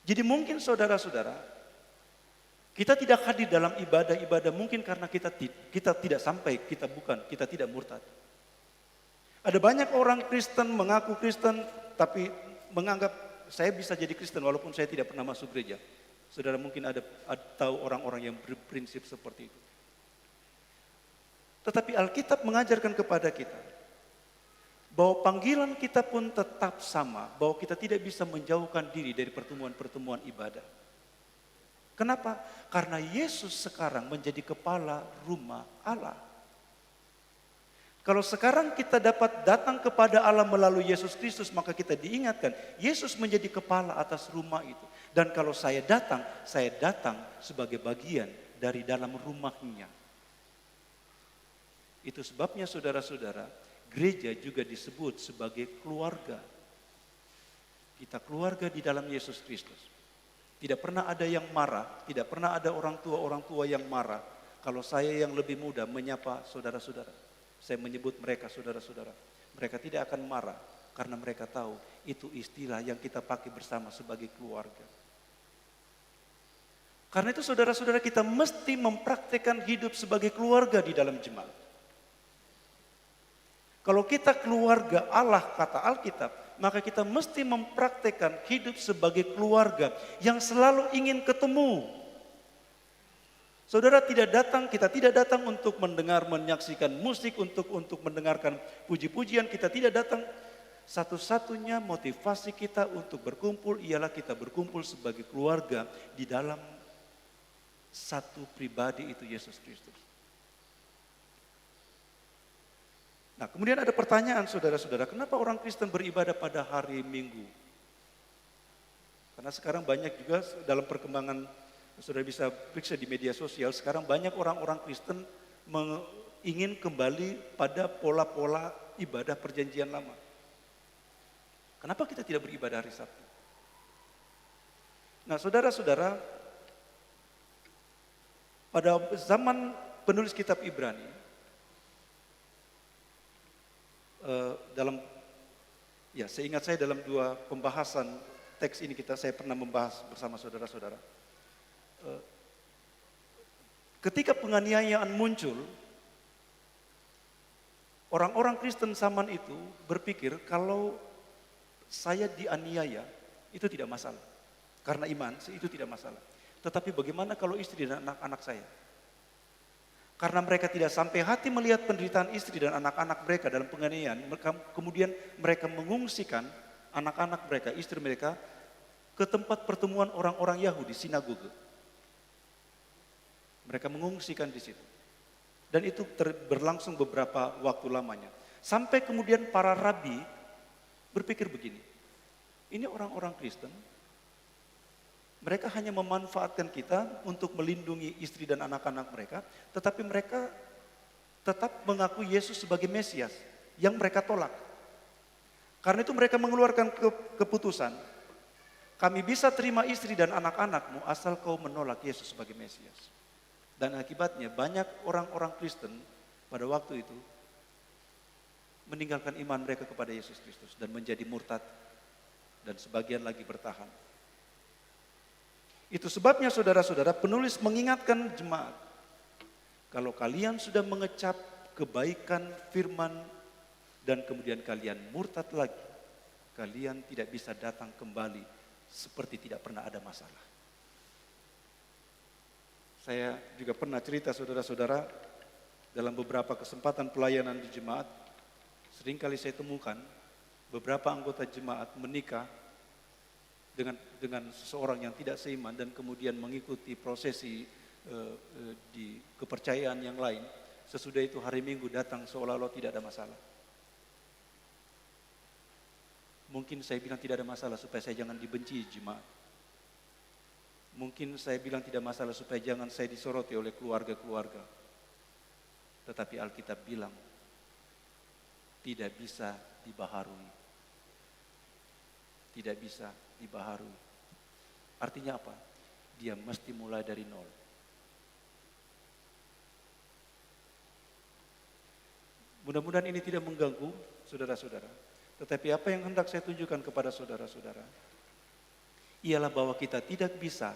Jadi mungkin saudara-saudara, kita tidak hadir dalam ibadah-ibadah mungkin karena kita tidak sampai, kita tidak murtad. Ada banyak orang Kristen mengaku Kristen tapi menganggap saya bisa jadi Kristen walaupun saya tidak pernah masuk gereja. Saudara mungkin ada tahu orang-orang yang berprinsip seperti itu. Tetapi Alkitab mengajarkan kepada kita bahwa panggilan kita pun tetap sama, bahwa kita tidak bisa menjauhkan diri dari pertemuan-pertemuan ibadah. Kenapa? Karena Yesus sekarang menjadi kepala rumah Allah. Kalau sekarang kita dapat datang kepada Allah melalui Yesus Kristus, maka kita diingatkan, Yesus menjadi kepala atas rumah itu. Dan kalau saya datang sebagai bagian dari dalam rumahnya. Itu sebabnya saudara-saudara, gereja juga disebut sebagai keluarga. Kita keluarga di dalam Yesus Kristus. Tidak pernah ada yang marah, tidak pernah ada orang tua yang marah kalau saya yang lebih muda menyapa saudara-saudara. Saya menyebut mereka saudara-saudara. Mereka tidak akan marah karena mereka tahu itu istilah yang kita pakai bersama sebagai keluarga. Karena itu saudara-saudara, kita mesti mempraktikkan hidup sebagai keluarga di dalam jemaat. Kalau kita keluarga Allah, kata Alkitab, maka kita mesti mempraktekkan hidup sebagai keluarga yang selalu ingin ketemu. Saudara kita tidak datang untuk menyaksikan musik, untuk mendengarkan puji-pujian, kita tidak datang. Satu-satunya motivasi kita untuk berkumpul ialah kita berkumpul sebagai keluarga di dalam satu pribadi, itu Yesus Kristus. Nah, kemudian ada pertanyaan saudara-saudara, kenapa orang Kristen beribadah pada hari Minggu? Karena sekarang banyak juga dalam perkembangan saudara bisa periksa di media sosial, sekarang banyak orang-orang Kristen ingin kembali pada pola-pola ibadah perjanjian lama. Kenapa kita tidak beribadah hari Sabtu? Nah, saudara-saudara, pada zaman penulis kitab Ibrani, seingat saya dalam 2 pembahasan teks ini saya pernah membahas bersama saudara-saudara. Ketika penganiayaan muncul, orang-orang Kristen zaman itu berpikir kalau saya dianiaya itu tidak masalah. Karena iman itu tidak masalah. Tetapi bagaimana kalau istri dan anak-anak saya? Karena mereka tidak sampai hati melihat penderitaan istri dan anak-anak mereka dalam penganiayaan, kemudian mereka mengungsikan anak-anak mereka, istri mereka ke tempat pertemuan orang-orang Yahudi, sinagoge. Mereka mengungsikan di situ. Dan itu berlangsung beberapa waktu lamanya. Sampai kemudian para rabi berpikir begini, ini orang-orang Kristen, mereka hanya memanfaatkan kita untuk melindungi istri dan anak-anak mereka, tetapi mereka tetap mengaku Yesus sebagai Mesias yang mereka tolak. Karena itu mereka mengeluarkan keputusan, kami bisa terima istri dan anak-anakmu asal kau menolak Yesus sebagai Mesias. Dan akibatnya banyak orang-orang Kristen pada waktu itu meninggalkan iman mereka kepada Yesus Kristus dan menjadi murtad, dan sebagian lagi bertahan. Itu sebabnya saudara-saudara, penulis mengingatkan jemaat, kalau kalian sudah mengecap kebaikan firman dan kemudian kalian murtad lagi, kalian tidak bisa datang kembali seperti tidak pernah ada masalah. Saya juga pernah cerita saudara-saudara, dalam beberapa kesempatan pelayanan di jemaat, seringkali saya temukan beberapa anggota jemaat menikah dengan seseorang yang tidak seiman dan kemudian mengikuti prosesi di kepercayaan yang lain. Sesudah itu hari Minggu datang seolah-olah tidak ada masalah. Mungkin saya bilang tidak ada masalah supaya saya jangan dibenci jemaat. Mungkin saya bilang tidak masalah supaya jangan saya disoroti oleh keluarga-keluarga. Tetapi Alkitab bilang tidak bisa dibaharui. Tidak bisa dibaharui. Artinya apa? Dia mesti mulai dari nol. Mudah-mudahan ini tidak mengganggu saudara-saudara. Tetapi apa yang hendak saya tunjukkan kepada saudara-saudara ialah bahwa kita tidak bisa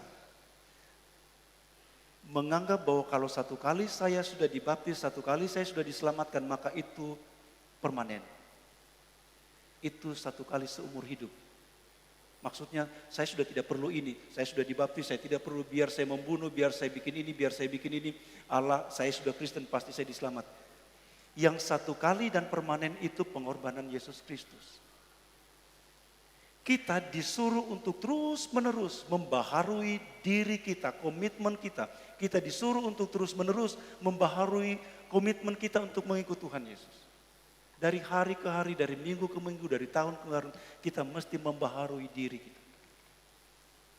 menganggap bahwa kalau satu kali saya sudah dibaptis, satu kali saya sudah diselamatkan, maka itu permanen. Itu satu kali seumur hidup. Maksudnya saya sudah tidak perlu ini, saya sudah dibaptis, saya tidak perlu biar saya membunuh, biar saya bikin ini, biar saya bikin ini. Allah, saya sudah Kristen, pasti saya diselamat. Yang satu kali dan permanen itu pengorbanan Yesus Kristus. Kita disuruh untuk terus-menerus membaharui diri kita, komitmen kita. Kita disuruh untuk terus-menerus membaharui komitmen kita untuk mengikut Tuhan Yesus. Dari hari ke hari, dari minggu ke minggu, dari tahun ke tahun, kita mesti membaharui diri kita.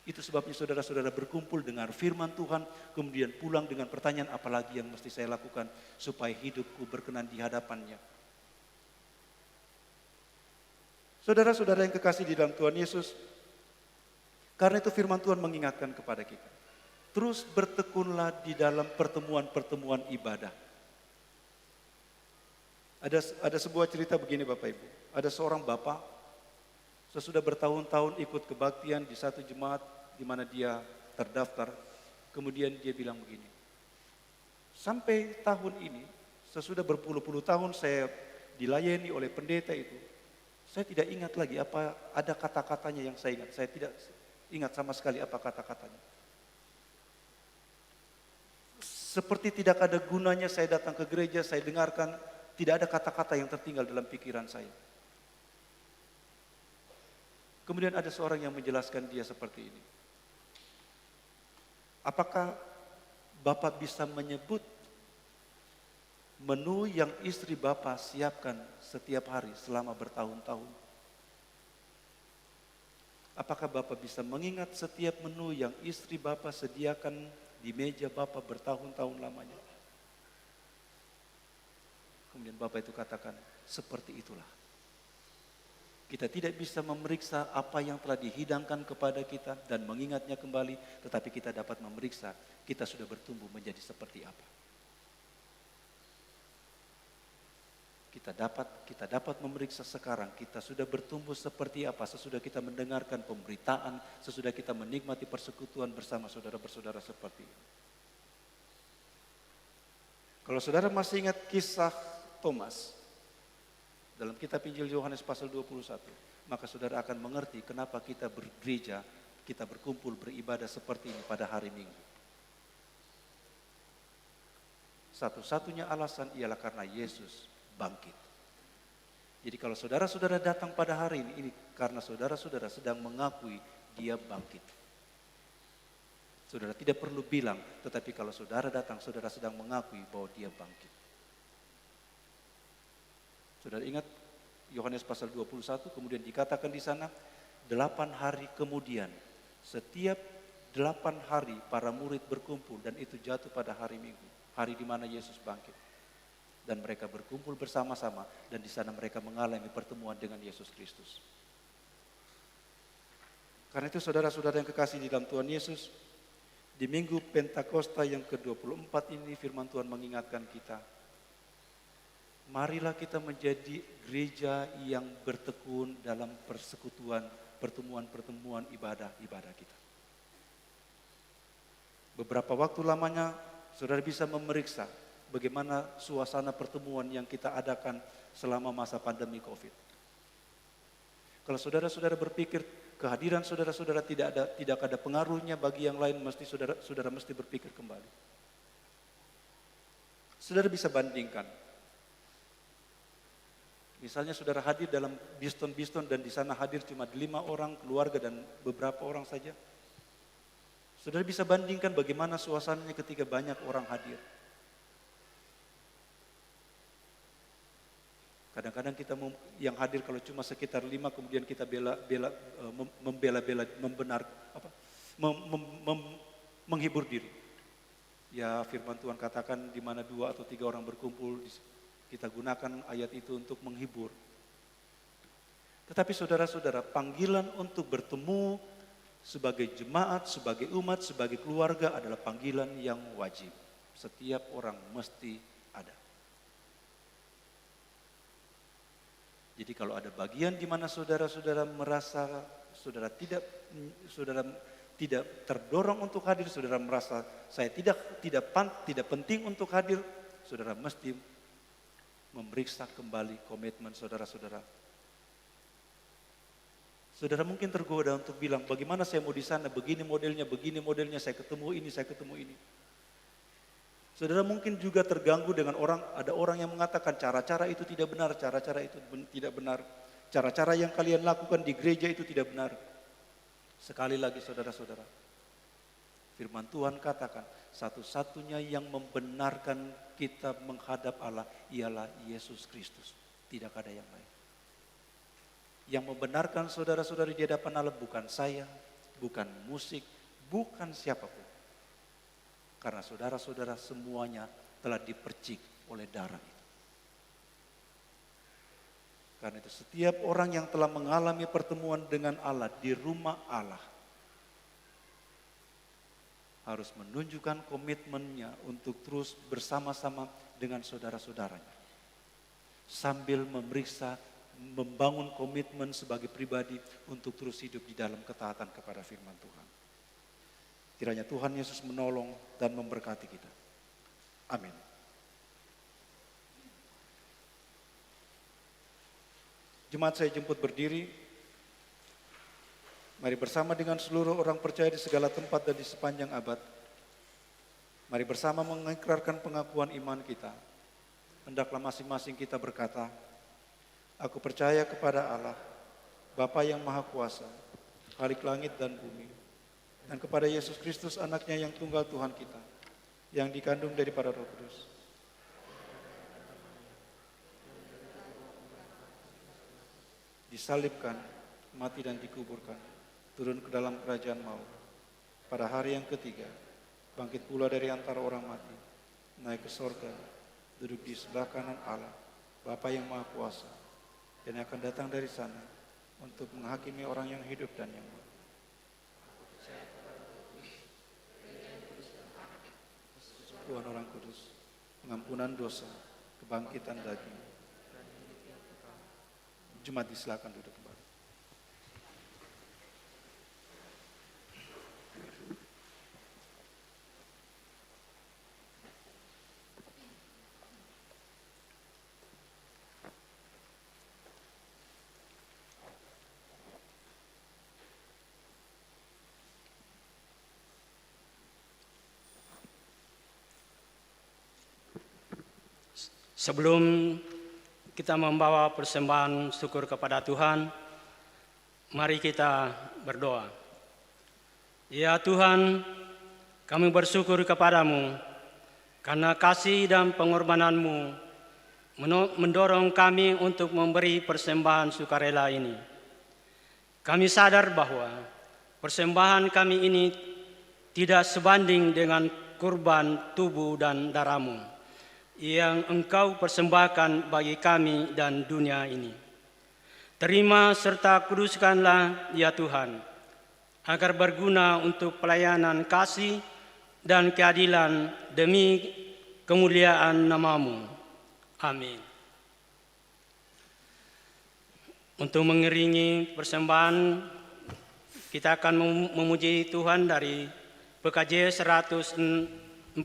Itu sebabnya saudara-saudara berkumpul dengar firman Tuhan, kemudian pulang dengan pertanyaan, apalagi yang mesti saya lakukan supaya hidupku berkenan di hadapannya. Saudara-saudara yang kekasih di dalam Tuhan Yesus, karena itu firman Tuhan mengingatkan kepada kita. Terus bertekunlah di dalam pertemuan-pertemuan ibadah. Ada sebuah cerita begini Bapak Ibu. Ada seorang bapak, sesudah bertahun-tahun ikut kebaktian di satu jemaat di mana dia terdaftar. Kemudian dia bilang begini, sampai tahun ini, sesudah berpuluh-puluh tahun saya dilayani oleh pendeta itu, saya tidak ingat lagi apa ada kata-katanya yang saya ingat. Saya tidak ingat sama sekali apa kata-katanya. Seperti tidak ada gunanya saya datang ke gereja, saya dengarkan, tidak ada kata-kata yang tertinggal dalam pikiran saya. Kemudian ada seorang yang menjelaskan dia seperti ini. Apakah Bapak bisa menyebut menu yang istri Bapak siapkan setiap hari selama bertahun-tahun? Apakah Bapak bisa mengingat setiap menu yang istri Bapak sediakan di meja Bapak bertahun-tahun lamanya? Kemudian Bapak itu katakan, seperti itulah. Kita tidak bisa memeriksa apa yang telah dihidangkan kepada kita dan mengingatnya kembali, tetapi kita dapat memeriksa kita sudah bertumbuh menjadi seperti apa. Kita dapat memeriksa sekarang kita sudah bertumbuh seperti apa sesudah kita mendengarkan pemberitaan, sesudah kita menikmati persekutuan bersama saudara-saudara seperti ini. Kalau saudara masih ingat kisah Thomas dalam kitab Injil Yohanes pasal 21, maka saudara akan mengerti kenapa kita bergereja, kita berkumpul beribadah seperti ini pada hari Minggu. Satu-satunya alasan ialah karena Yesus bangkit. Jadi kalau saudara-saudara datang pada hari ini karena saudara-saudara sedang mengakui dia bangkit. Saudara tidak perlu bilang, tetapi kalau saudara datang, saudara sedang mengakui bahwa dia bangkit. Saudara ingat Yohanes pasal 21, kemudian dikatakan di sana, 8 hari kemudian, setiap 8 hari para murid berkumpul dan itu jatuh pada hari Minggu, hari di mana Yesus bangkit. Dan mereka berkumpul bersama-sama dan di sana mereka mengalami pertemuan dengan Yesus Kristus. Karena itu saudara-saudara yang kekasih di dalam Tuhan Yesus, di Minggu Pentakosta yang ke-24 ini firman Tuhan mengingatkan kita, marilah kita menjadi gereja yang bertekun dalam persekutuan, pertemuan-pertemuan ibadah-ibadah kita. Beberapa waktu lamanya saudara bisa memeriksa bagaimana suasana pertemuan yang kita adakan selama masa pandemi COVID. Kalau saudara-saudara berpikir kehadiran saudara-saudara tidak ada pengaruhnya bagi yang lain, mesti saudara mesti berpikir kembali. Saudara bisa bandingkan. Misalnya saudara hadir dalam biston dan di sana hadir cuma 5 orang keluarga dan beberapa orang saja. Saudara bisa bandingkan bagaimana suasananya ketika banyak orang hadir. Kadang-kadang kita yang hadir kalau cuma sekitar 5 kemudian kita menghibur diri. Ya firman Tuhan katakan di mana 2 atau 3 orang berkumpul, kita gunakan ayat itu untuk menghibur. Tetapi saudara-saudara, panggilan untuk bertemu sebagai jemaat, sebagai umat, sebagai keluarga adalah panggilan yang wajib. Setiap orang mesti ada. Jadi kalau ada bagian di mana saudara-saudara merasa saudara tidak terdorong untuk hadir, saudara merasa saya tidak penting untuk hadir, saudara mesti memeriksa kembali komitmen saudara-saudara. Saudara mungkin tergoda untuk bilang, bagaimana saya mau di sana, begini modelnya, saya ketemu ini. Saudara mungkin juga terganggu dengan ada orang yang mengatakan cara-cara itu tidak benar, cara-cara itu tidak benar. Cara-cara yang kalian lakukan di gereja itu tidak benar. Sekali lagi saudara-saudara, firman Tuhan katakan, satu-satunya yang membenarkan kita menghadap Allah ialah Yesus Kristus. Tidak ada yang lain. Yang membenarkan saudara-saudari di hadapan Allah bukan saya, bukan musik, bukan siapapun. Karena saudara-saudara semuanya telah dipercik oleh darah itu. Karena itu setiap orang yang telah mengalami pertemuan dengan Allah di rumah Allah harus menunjukkan komitmennya untuk terus bersama-sama dengan saudara-saudaranya. Sambil memeriksa, membangun komitmen sebagai pribadi untuk terus hidup di dalam ketaatan kepada firman Tuhan. Kiranya Tuhan Yesus menolong dan memberkati kita. Amin. Jemaat saya jemput berdiri. Mari bersama dengan seluruh orang percaya di segala tempat dan di sepanjang abad. Mari bersama mengikrarkan pengakuan iman kita. Hendaklah masing-masing kita berkata, aku percaya kepada Allah, Bapa yang Maha Kuasa, Khalik langit dan bumi, dan kepada Yesus Kristus anaknya yang tunggal Tuhan kita, yang dikandung daripada Roh Kudus, disalibkan, mati dan dikuburkan, turun ke dalam kerajaan maut. Pada hari yang ketiga, bangkit pula dari antara orang mati, naik ke sorga, duduk di sebelah kanan Allah, Bapa yang Maha Kuasa, dan akan datang dari sana untuk menghakimi orang yang hidup dan yang mati. Tuhan orang kudus, pengampunan dosa, kebangkitan daging. Jemaat disilakan duduk kembali. Sebelum kita membawa persembahan syukur kepada Tuhan, mari kita berdoa. Ya Tuhan, kami bersyukur kepadamu karena kasih dan pengorbanan-Mu mendorong kami untuk memberi persembahan sukarela ini. Kami sadar bahwa persembahan kami ini tidak sebanding dengan kurban tubuh dan darah-Mu yang Engkau persembahkan bagi kami dan dunia ini. Terima serta kuduskanlah ya Tuhan, agar berguna untuk pelayanan kasih dan keadilan demi kemuliaan nama-Mu. Amin. Untuk mengiringi persembahan, kita akan memuji Tuhan dari PKJ 146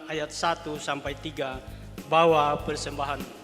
ayat 1 sampai 3, bawa persembahan.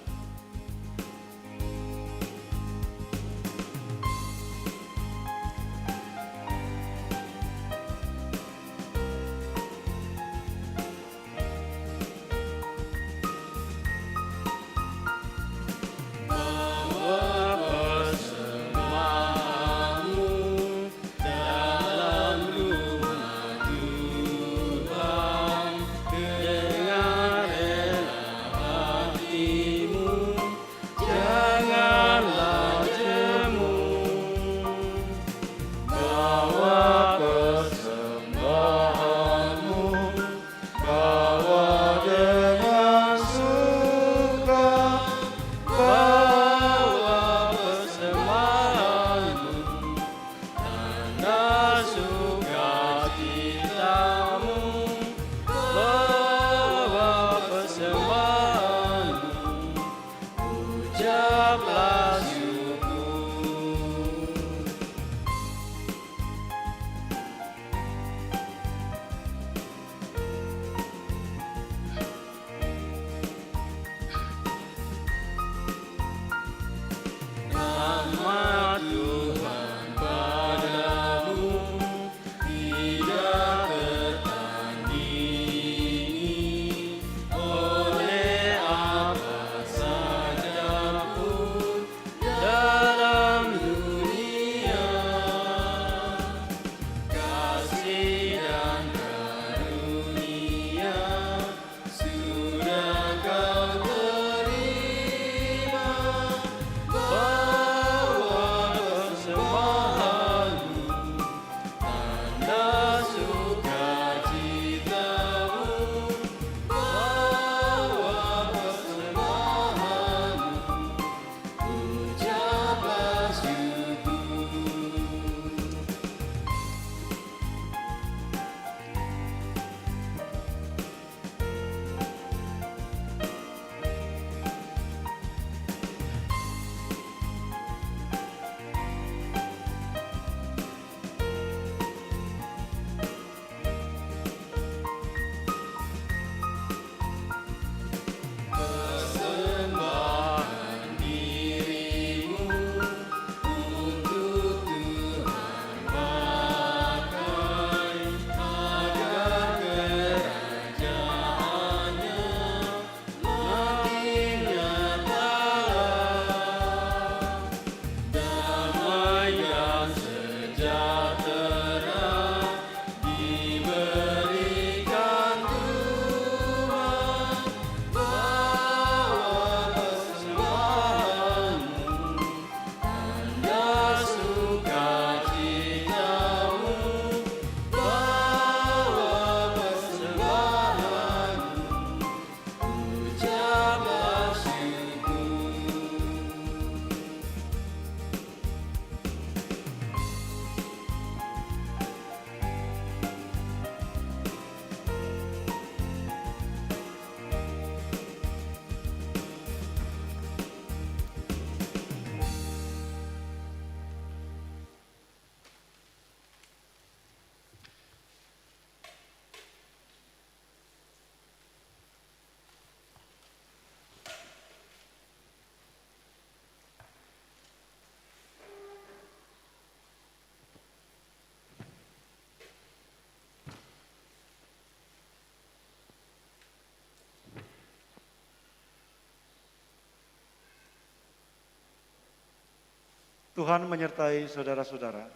Tuhan menyertai saudara-saudara.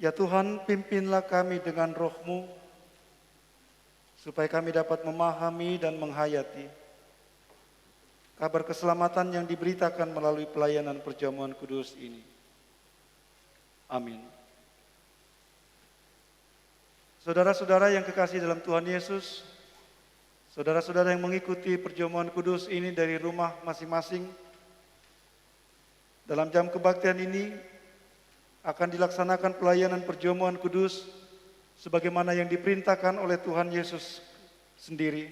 Ya Tuhan, pimpinlah kami dengan roh-Mu, supaya kami dapat memahami dan menghayati kabar keselamatan yang diberitakan melalui pelayanan perjamuan kudus ini. Amin. Saudara-saudara yang kekasih dalam Tuhan Yesus, saudara-saudara yang mengikuti perjamuan kudus ini dari rumah masing-masing, dalam jam kebaktian ini akan dilaksanakan pelayanan perjamuan kudus sebagaimana yang diperintahkan oleh Tuhan Yesus sendiri.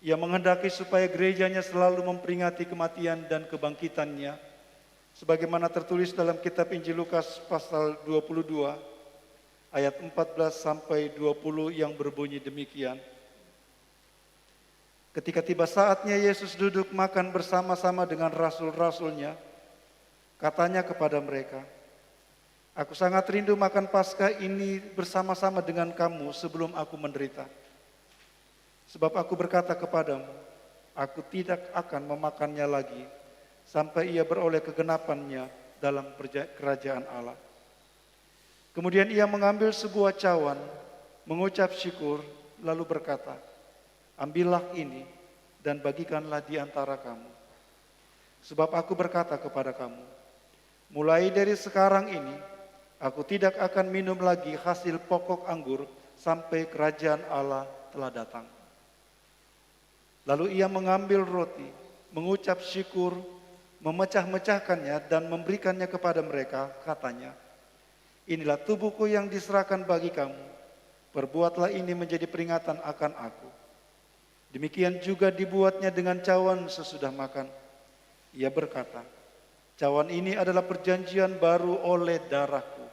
Ia menghendaki supaya gerejanya selalu memperingati kematian dan kebangkitannya, sebagaimana tertulis dalam kitab Injil Lukas pasal 22 ayat 14 sampai 20 yang berbunyi demikian. Ketika tiba saatnya Yesus duduk makan bersama-sama dengan rasul-rasulnya, katanya kepada mereka, "Aku sangat rindu makan Paskah ini bersama-sama dengan kamu sebelum aku menderita. Sebab aku berkata kepadamu, aku tidak akan memakannya lagi sampai ia beroleh kegenapannya dalam kerajaan Allah." Kemudian ia mengambil sebuah cawan, mengucap syukur, lalu berkata, "Ambillah ini dan bagikanlah di antara kamu. Sebab aku berkata kepada kamu, mulai dari sekarang ini, aku tidak akan minum lagi hasil pokok anggur sampai kerajaan Allah telah datang." Lalu ia mengambil roti, mengucap syukur, memecah-mecahkannya dan memberikannya kepada mereka, katanya, "Inilah tubuhku yang diserahkan bagi kamu. Perbuatlah ini menjadi peringatan akan aku." Demikian juga dibuatnya dengan cawan sesudah makan. Ia berkata, "Cawan ini adalah perjanjian baru oleh darahku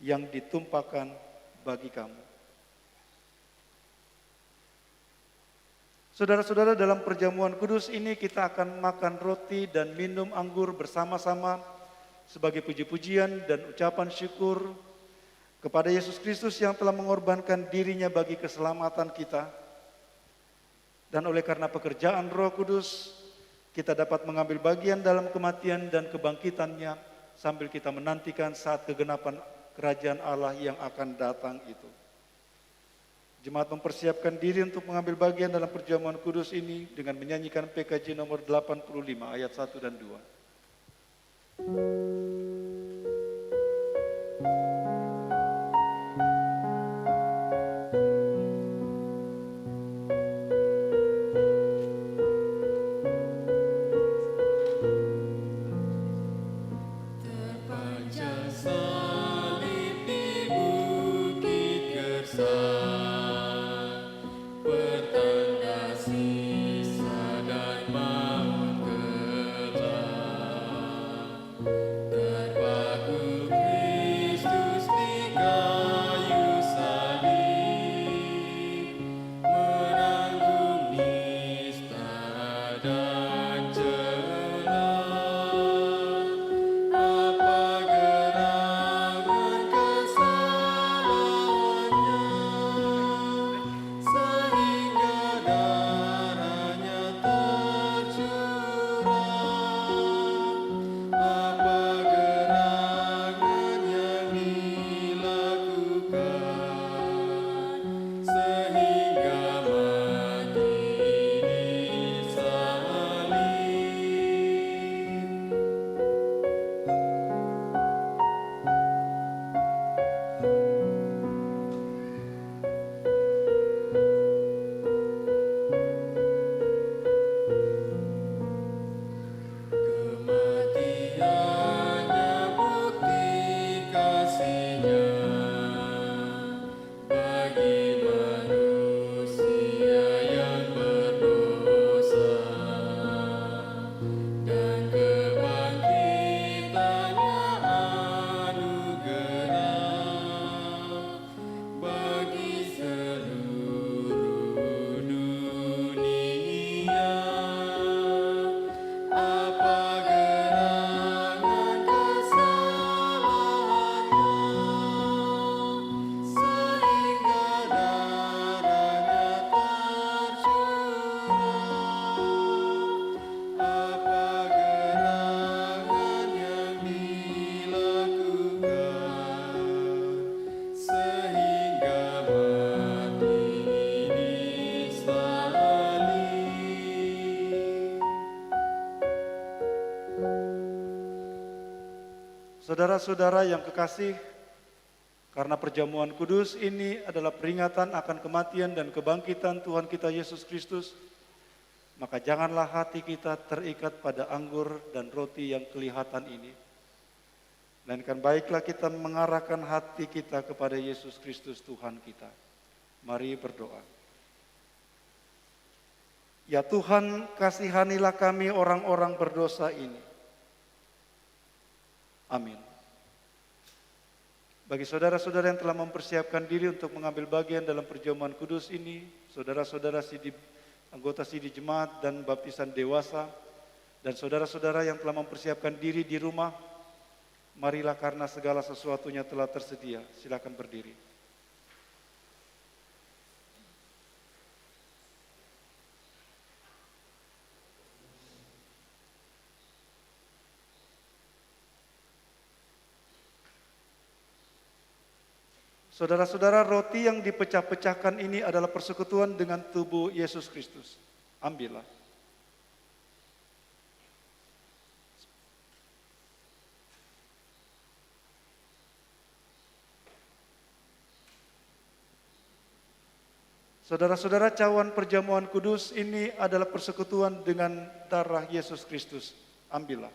yang ditumpahkan bagi kamu." Saudara-saudara, dalam perjamuan kudus ini kita akan makan roti dan minum anggur bersama-sama sebagai puji-pujian dan ucapan syukur kepada Yesus Kristus yang telah mengorbankan dirinya bagi keselamatan kita. Dan oleh karena pekerjaan Roh Kudus, kita dapat mengambil bagian dalam kematian dan kebangkitannya sambil kita menantikan saat kegenapan kerajaan Allah yang akan datang itu. Jemaat mempersiapkan diri untuk mengambil bagian dalam perjamuan kudus ini dengan menyanyikan PKJ nomor 85 ayat 1 dan 2. Dan Saudara-saudara yang kekasih, karena perjamuan kudus ini adalah peringatan akan kematian dan kebangkitan Tuhan kita Yesus Kristus, maka janganlah hati kita terikat pada anggur dan roti yang kelihatan ini. Melainkan baiklah kita mengarahkan hati kita kepada Yesus Kristus Tuhan kita. Mari berdoa. Ya Tuhan, kasihanilah kami orang-orang berdosa ini. Amin. Bagi saudara-saudara yang telah mempersiapkan diri untuk mengambil bagian dalam perjamuan kudus ini, saudara-saudara anggota Sidi Jemaat dan baptisan dewasa, dan saudara-saudara yang telah mempersiapkan diri di rumah, marilah karena segala sesuatunya telah tersedia. Silakan berdiri. Saudara-saudara, roti yang dipecah-pecahkan ini adalah persekutuan dengan tubuh Yesus Kristus. Ambillah. Saudara-saudara, cawan perjamuan kudus ini adalah persekutuan dengan darah Yesus Kristus. Ambillah.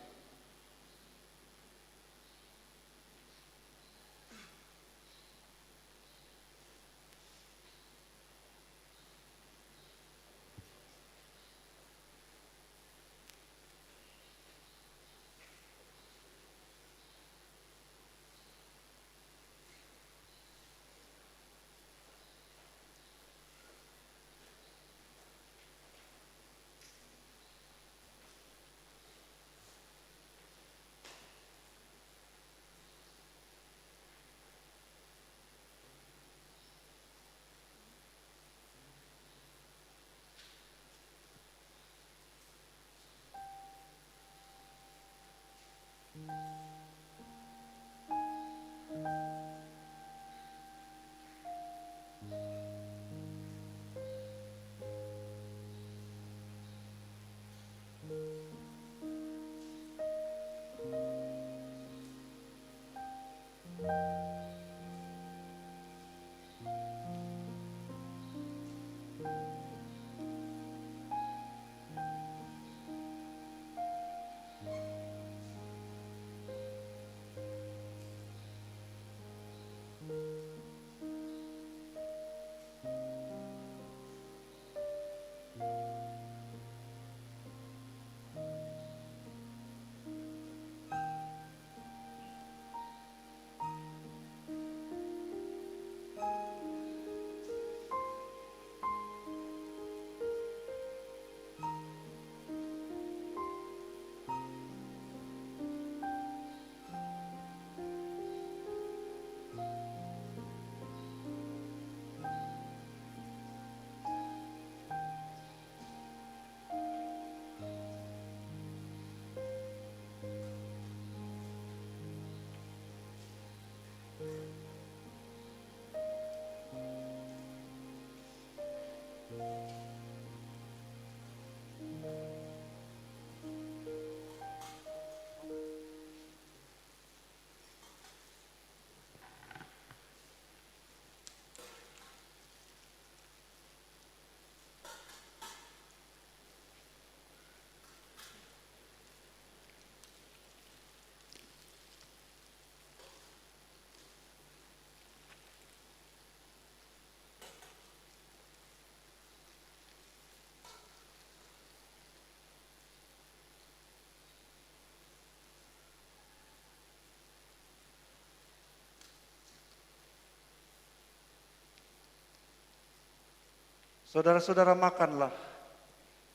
Saudara-saudara, makanlah.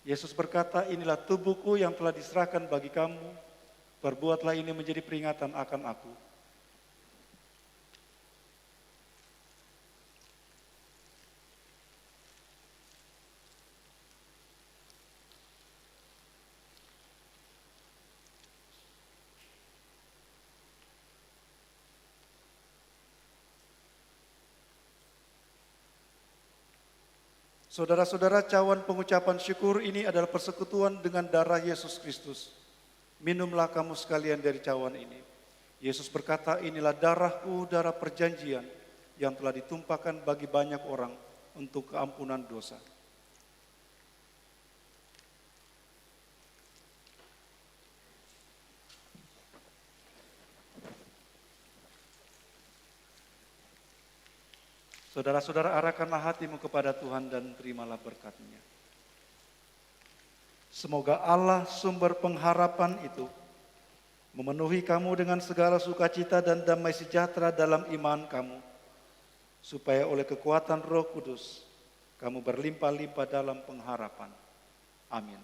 Yesus berkata, inilah tubuhku yang telah diserahkan bagi kamu. Perbuatlah ini menjadi peringatan akan aku. Saudara-saudara, cawan pengucapan syukur ini adalah persekutuan dengan darah Yesus Kristus. Minumlah kamu sekalian dari cawan ini. Yesus berkata, inilah darahku, darah perjanjian yang telah ditumpahkan bagi banyak orang untuk keampunan dosa. Saudara-saudara, arahkanlah hatimu kepada Tuhan dan terimalah berkat-Nya. Semoga Allah sumber pengharapan itu memenuhi kamu dengan segala sukacita dan damai sejahtera dalam iman kamu, supaya oleh kekuatan Roh Kudus kamu berlimpah-limpah dalam pengharapan. Amin.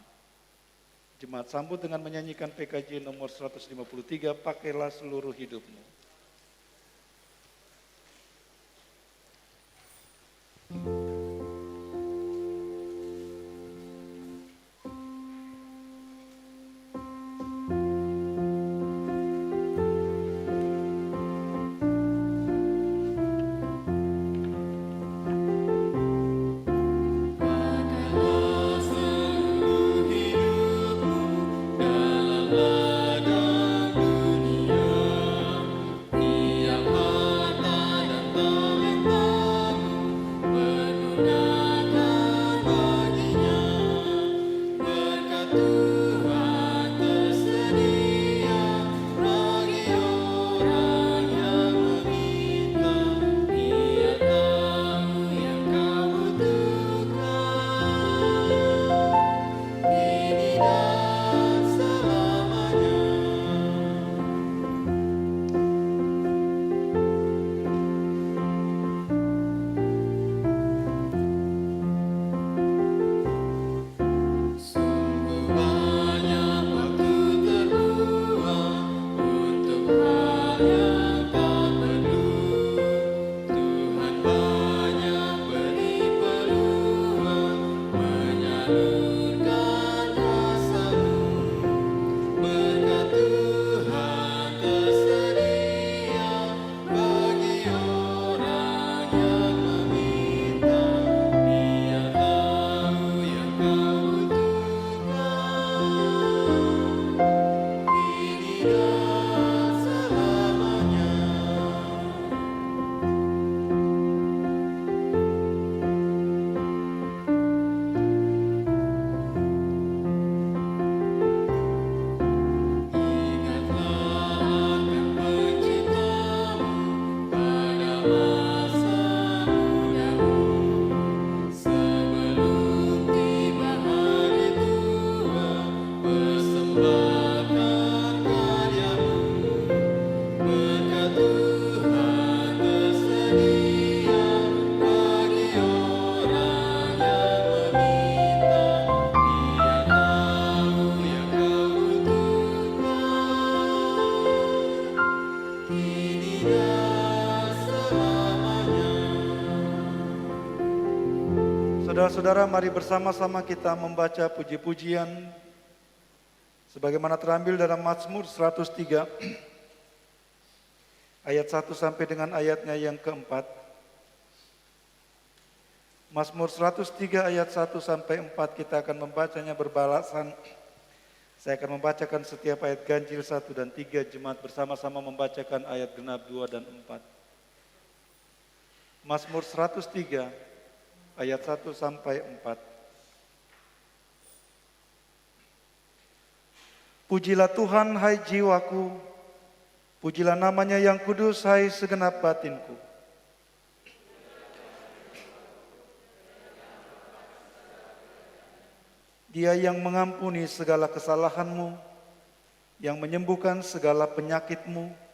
Jemaat sambut dengan menyanyikan PKJ nomor 153, pakailah seluruh hidupmu. Saudara-saudara, mari bersama-sama kita membaca puji-pujian sebagaimana terambil dalam Mazmur 103 ayat 1 sampai dengan ayatnya yang keempat. Mazmur 103 ayat 1 sampai 4 kita akan membacanya berbalasan. Saya akan membacakan setiap ayat ganjil 1 dan 3, jemaat bersama-sama membacakan ayat genap 2 dan 4. Mazmur 103 ayat 1 sampai 4. Pujilah Tuhan, hai jiwaku, pujilah namanya yang kudus, hai segenap batinku. Dia yang mengampuni segala kesalahanmu, yang menyembuhkan segala penyakitmu,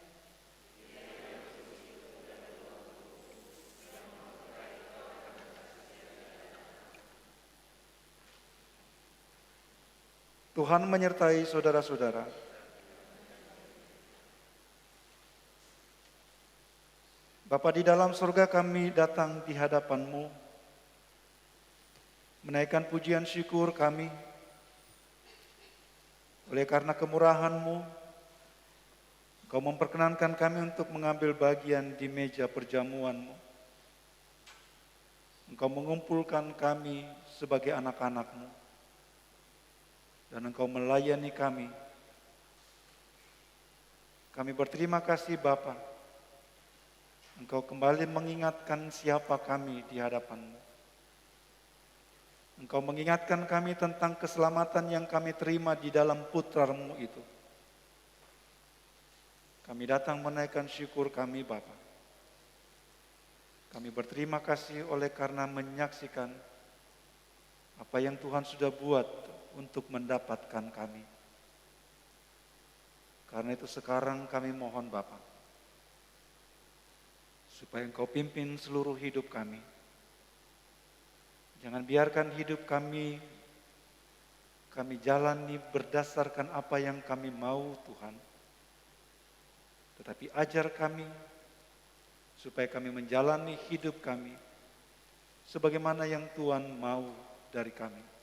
Tuhan menyertai saudara-saudara. Bapa di dalam surga, kami datang di hadapan-Mu, menaikkan pujian syukur kami. Oleh karena kemurahan-Mu, Engkau memperkenankan kami untuk mengambil bagian di meja perjamuan-Mu. Engkau mengumpulkan kami sebagai anak-anak-Mu. Dan Engkau melayani kami Kami berterima kasih Bapa, Engkau kembali mengingatkan siapa kami di hadapan-Mu. Engkau mengingatkan kami tentang keselamatan yang kami terima di dalam Putra-Mu itu. Kami datang menaikkan syukur kami Bapa. Kami berterima kasih oleh karena menyaksikan apa yang Tuhan sudah buat untuk mendapatkan kami. Karena itu sekarang kami mohon Bapa, supaya Engkau pimpin seluruh hidup kami. Jangan biarkan hidup kami jalani berdasarkan apa yang kami mau Tuhan. Tetapi ajar kami supaya kami menjalani hidup kami sebagaimana yang Tuhan mau dari kami.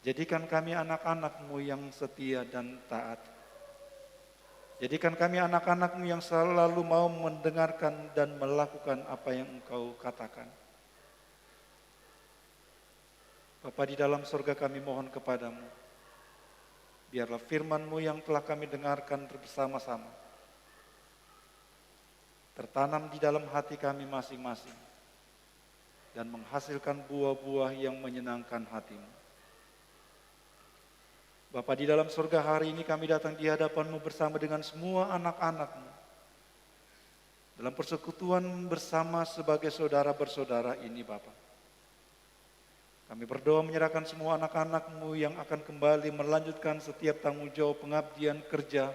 Jadikan kami anak-anak-Mu yang setia dan taat. Jadikan kami anak-anak-Mu yang selalu mau mendengarkan dan melakukan apa yang Engkau katakan. Bapa di dalam surga, kami mohon kepadamu, biarlah firman-Mu yang telah kami dengarkan bersama-sama tertanam di dalam hati kami masing-masing dan menghasilkan buah-buah yang menyenangkan hati-Mu. Bapa di dalam surga, hari ini kami datang di hadapan-Mu bersama dengan semua anak-anak-Mu dalam persekutuan bersama sebagai saudara bersaudara ini Bapa. Kami berdoa menyerahkan semua anak-anak-Mu yang akan kembali melanjutkan setiap tanggung jawab pengabdian kerja.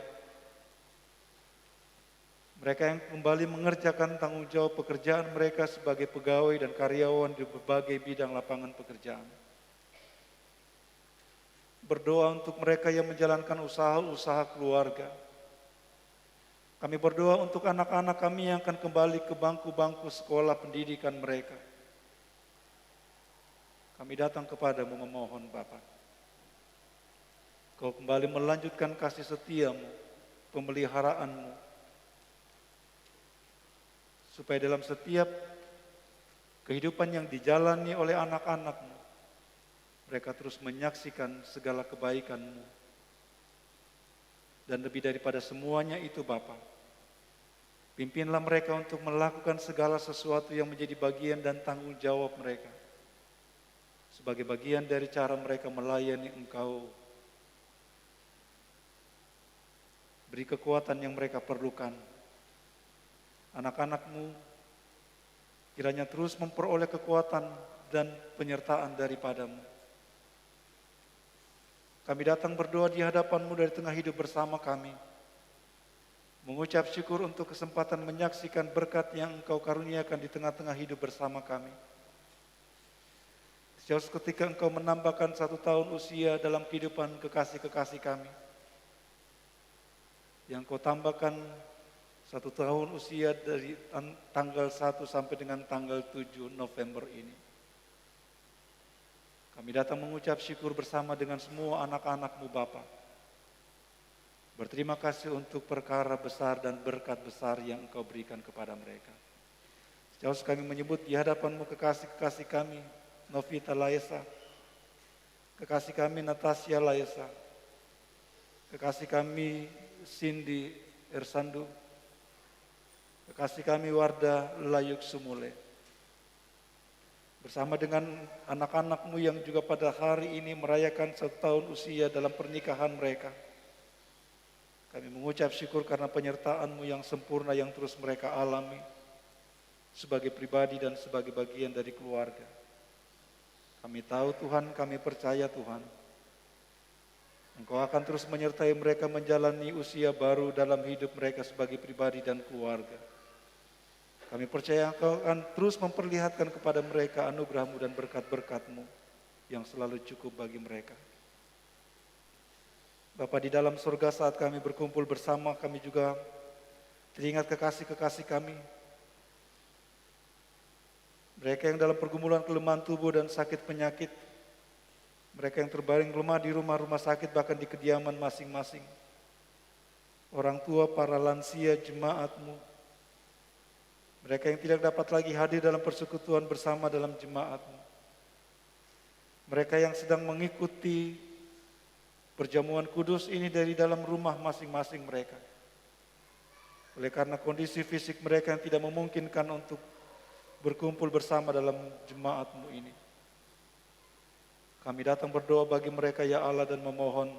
Mereka yang kembali mengerjakan tanggung jawab pekerjaan mereka sebagai pegawai dan karyawan di berbagai bidang lapangan pekerjaan. Berdoa untuk mereka yang menjalankan usaha-usaha keluarga. Kami berdoa untuk anak-anak kami yang akan kembali ke bangku-bangku sekolah pendidikan mereka. Kami datang kepadamu memohon Bapa, Kau kembali melanjutkan kasih setia-Mu, pemeliharaan-Mu, supaya dalam setiap kehidupan yang dijalani oleh anak-anak-Mu, mereka terus menyaksikan segala kebaikan-Mu. Dan lebih daripada semuanya itu Bapa, pimpinlah mereka untuk melakukan segala sesuatu yang menjadi bagian dan tanggung jawab mereka, sebagai bagian dari cara mereka melayani Engkau. Beri kekuatan yang mereka perlukan. Anak-anak-Mu kiranya terus memperoleh kekuatan dan penyertaan daripada-Mu. Kami datang berdoa di hadapan-Mu dari tengah hidup bersama kami, mengucap syukur untuk kesempatan menyaksikan berkat yang Engkau karuniakan di tengah-tengah hidup bersama kami. Sejauh ketika Engkau menambahkan 1 tahun usia dalam kehidupan kekasih-kekasih kami, yang Kau tambahkan 1 tahun usia dari tanggal 1 sampai dengan tanggal 7 November ini. Kami datang mengucap syukur bersama dengan semua anak-anak-Mu Bapa. Berterima kasih untuk perkara besar dan berkat besar yang Engkau berikan kepada mereka. Sejauh kami menyebut di hadapan-Mu kekasih-kekasih kami, Novita Laesa, kekasih kami Natasha Laesa, kekasih kami Cindy Ersandu, kekasih kami Warda Layuk Sumule, bersama dengan anak-anak-Mu yang juga pada hari ini merayakan 1 tahun usia dalam pernikahan mereka. Kami mengucap syukur karena penyertaan-Mu yang sempurna yang terus mereka alami sebagai pribadi dan sebagai bagian dari keluarga. Kami tahu Tuhan, kami percaya Tuhan, Engkau akan terus menyertai mereka menjalani usia baru dalam hidup mereka sebagai pribadi dan keluarga. Kami percaya Engkau akan terus memperlihatkan kepada mereka anugerah-Mu dan berkat-berkat-Mu yang selalu cukup bagi mereka. Bapa di dalam surga, saat kami berkumpul bersama, kami juga teringat kekasih-kekasih kami, mereka yang dalam pergumulan kelemahan tubuh dan sakit penyakit, mereka yang terbaring lemah di rumah-rumah sakit bahkan di kediaman masing-masing, orang tua, para lansia, jemaat-Mu, mereka yang tidak dapat lagi hadir dalam persekutuan bersama dalam jemaat-Mu, mereka yang sedang mengikuti perjamuan kudus ini dari dalam rumah masing-masing mereka. Oleh karena kondisi fisik mereka yang tidak memungkinkan untuk berkumpul bersama dalam jemaat-Mu ini. Kami datang berdoa bagi mereka ya Allah dan memohon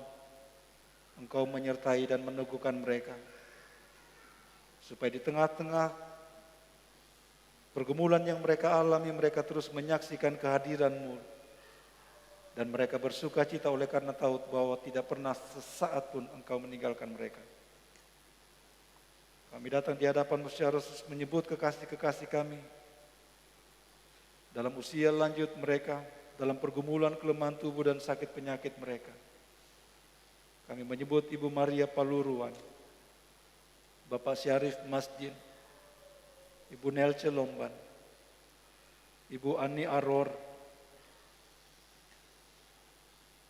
Engkau menyertai dan meneguhkan mereka. Supaya di tengah-tengah pergumulan yang mereka alami, mereka terus menyaksikan kehadiran-Mu. Dan mereka bersuka cita oleh karena tahu bahwa tidak pernah sesaat pun Engkau meninggalkan mereka. Kami datang di hadapan-Mu secara khusus menyebut kekasih-kekasih kami dalam usia lanjut mereka, dalam pergumulan kelemahan tubuh dan sakit penyakit mereka. Kami menyebut Ibu Maria Paluruan, Bapak Syarif Masjid, Ibu Nelce Lomban, Ibu Ani Aror,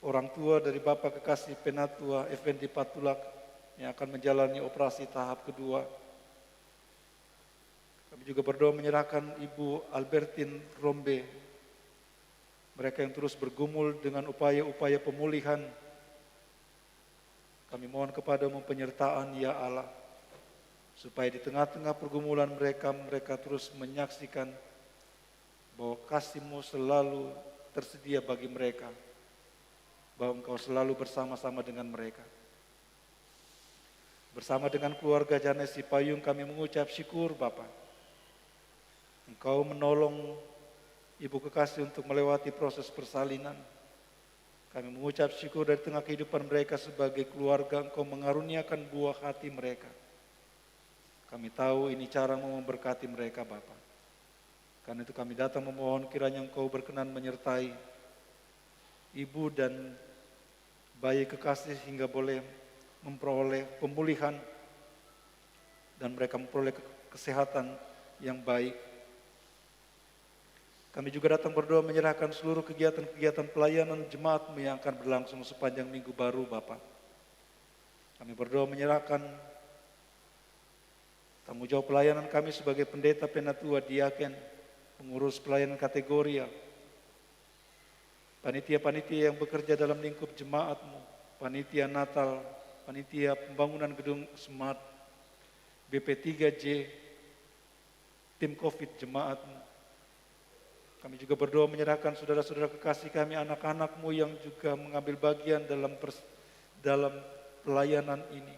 orang tua dari Bapak Kekasih Penatua Effendi Patulak yang akan menjalani operasi tahap kedua. Kami juga berdoa menyerahkan Ibu Albertine Rombe, mereka yang terus bergumul dengan upaya-upaya pemulihan. Kami mohon kepadamu penyertaan ya Allah, supaya di tengah-tengah pergumulan mereka, mereka terus menyaksikan bahwa kasih-Mu selalu tersedia bagi mereka, bahwa Engkau selalu bersama-sama dengan mereka. Bersama dengan keluarga Janesi Payung kami mengucap syukur Bapa. Engkau menolong Ibu Kekasih untuk melewati proses persalinan. Kami mengucap syukur dari tengah kehidupan mereka sebagai keluarga, Engkau mengaruniakan buah hati mereka. Kami tahu ini cara-Mu memberkati mereka Bapa. Karena itu kami datang memohon kiranya Engkau berkenan menyertai ibu dan bayi kekasih hingga boleh memperoleh pemulihan dan mereka memperoleh kesehatan yang baik. Kami juga datang berdoa menyerahkan seluruh kegiatan-kegiatan pelayanan jemaat-Mu yang akan berlangsung sepanjang minggu baru Bapa. Kami berdoa menyerahkan tanggung jawab pelayanan kami sebagai pendeta, penatua, diaken, pengurus pelayanan kategori, panitia-panitia yang bekerja dalam lingkup jemaat-Mu, panitia Natal, panitia pembangunan gedung Smart, BP3J, tim COVID jemaat-Mu. Kami juga berdoa menyerahkan saudara-saudara kekasih kami, anak-anak-Mu yang juga mengambil bagian dalam pelayanan ini.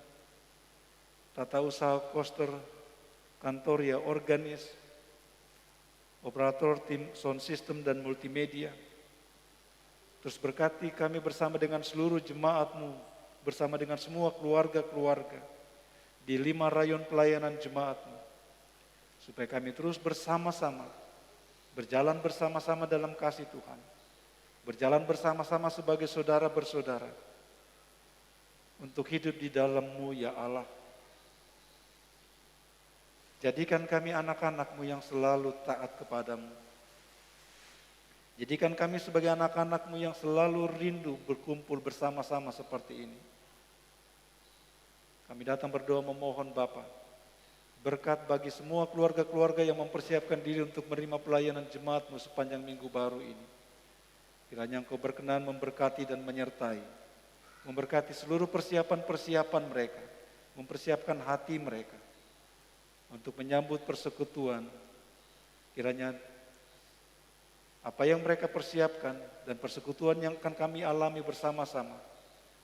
Tata usaha koster, kantoria, organis, operator tim sound system dan multimedia. Terus berkati kami bersama dengan seluruh jemaat-Mu, bersama dengan semua keluarga-keluarga di 5 rayon pelayanan jemaat-Mu. Supaya kami terus bersama-sama, berjalan bersama-sama dalam kasih Tuhan. Berjalan bersama-sama sebagai saudara bersaudara. Untuk hidup di dalam-Mu ya Allah. Jadikan kami anak-anak-Mu yang selalu taat kepadamu. Jadikan kami sebagai anak-anak-Mu yang selalu rindu berkumpul bersama-sama seperti ini. Kami datang berdoa memohon Bapa, berkat bagi semua keluarga-keluarga yang mempersiapkan diri untuk menerima pelayanan jemaat-Mu sepanjang minggu baru ini. Kiranya Engkau berkenan memberkati dan menyertai. Memberkati seluruh persiapan-persiapan mereka. Mempersiapkan hati mereka untuk menyambut persekutuan. Kiranya apa yang mereka persiapkan dan persekutuan yang akan kami alami bersama-sama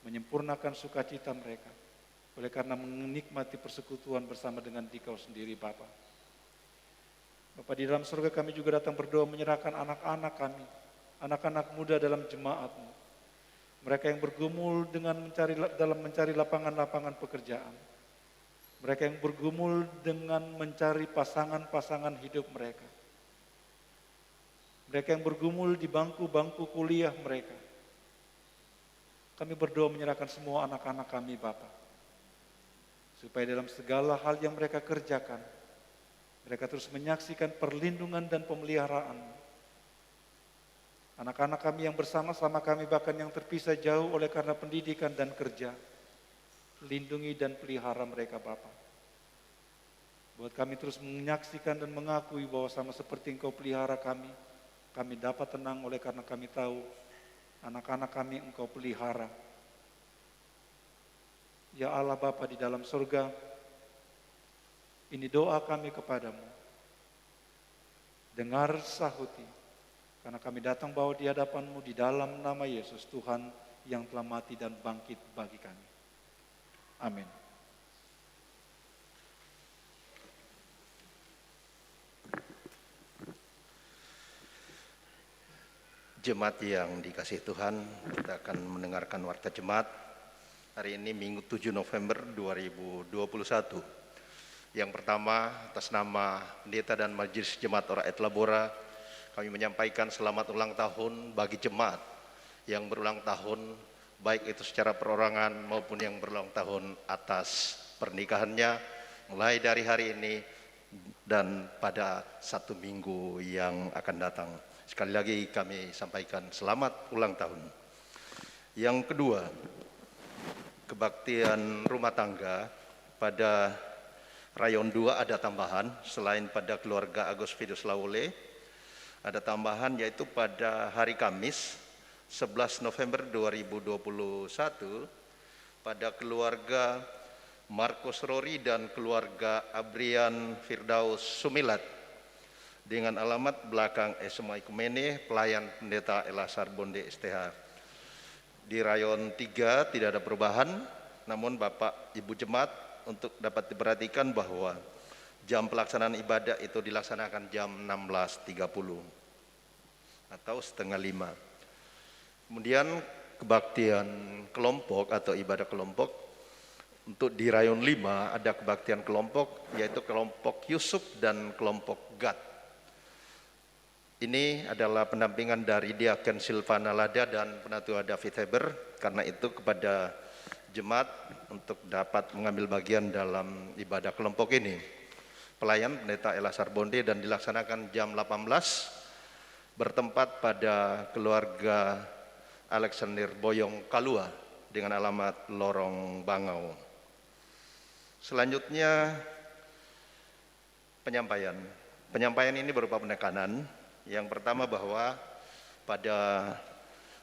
menyempurnakan sukacita mereka. Oleh karena menikmati persekutuan bersama dengan Dikau sendiri Bapa. Bapa di dalam surga kami juga datang berdoa menyerahkan anak-anak kami, anak-anak muda dalam jemaat-Mu. Mereka yang bergumul dengan mencari lapangan-lapangan pekerjaan. Mereka yang bergumul dengan mencari pasangan-pasangan hidup mereka. Mereka yang bergumul di bangku-bangku kuliah mereka. Kami berdoa menyerahkan semua anak-anak kami Bapa. Supaya dalam segala hal yang mereka kerjakan, mereka terus menyaksikan perlindungan dan pemeliharaan. Anak-anak kami yang bersama-sama kami bahkan yang terpisah jauh oleh karena pendidikan dan kerja, lindungi dan pelihara mereka Bapa. Buat kami terus menyaksikan dan mengakui bahwa sama seperti Engkau pelihara kami dapat tenang oleh karena kami tahu anak-anak kami Engkau pelihara. Ya Allah Bapa di dalam surga, ini doa kami kepadamu. Dengar sahuti, karena kami datang bawa di hadapanmu di dalam nama Yesus, Tuhan yang telah mati dan bangkit bagi kami. Amin. Jemaat yang dikasihi Tuhan, kita akan mendengarkan warta jemaat hari ini Minggu 7 November 2021. Yang pertama, atas nama Pendeta dan Majelis Jemaat Ora et Labora, kami menyampaikan selamat ulang tahun bagi jemaat yang berulang tahun, baik itu secara perorangan maupun yang berulang tahun atas pernikahannya, mulai dari hari ini dan pada 1 minggu yang akan datang. Sekali lagi kami sampaikan selamat ulang tahun. Yang kedua, kebaktian rumah tangga pada Rayon 2 ada tambahan, selain pada keluarga Agus Fidus Lawole, ada tambahan yaitu pada hari Kamis 11 November 2021 pada keluarga Markus Rory dan keluarga Abrian Firdaus Sumilat dengan alamat belakang SMA Ikumene, pelayan Pendeta Elasar Bonde STH. Di Rayon 3 tidak ada perubahan, namun Bapak Ibu Jemaat untuk dapat diperhatikan bahwa jam pelaksanaan ibadah itu dilaksanakan jam 16.30 atau setengah 5. Kemudian kebaktian kelompok atau ibadah kelompok, untuk di Rayon 5 ada kebaktian kelompok, yaitu kelompok Yusuf dan kelompok Gad. Ini adalah pendampingan dari Diaken Silvana Lada dan Penatua David Heber. Karena itu kepada jemaat untuk dapat mengambil bagian dalam ibadah kelompok ini. Pelayan Pendeta Elasar Bonde dan dilaksanakan jam 18 bertempat pada keluarga Alexander Boyong Kalua dengan alamat Lorong Bangau. Selanjutnya penyampaian. Penyampaian ini berupa penekanan. Yang pertama bahwa pada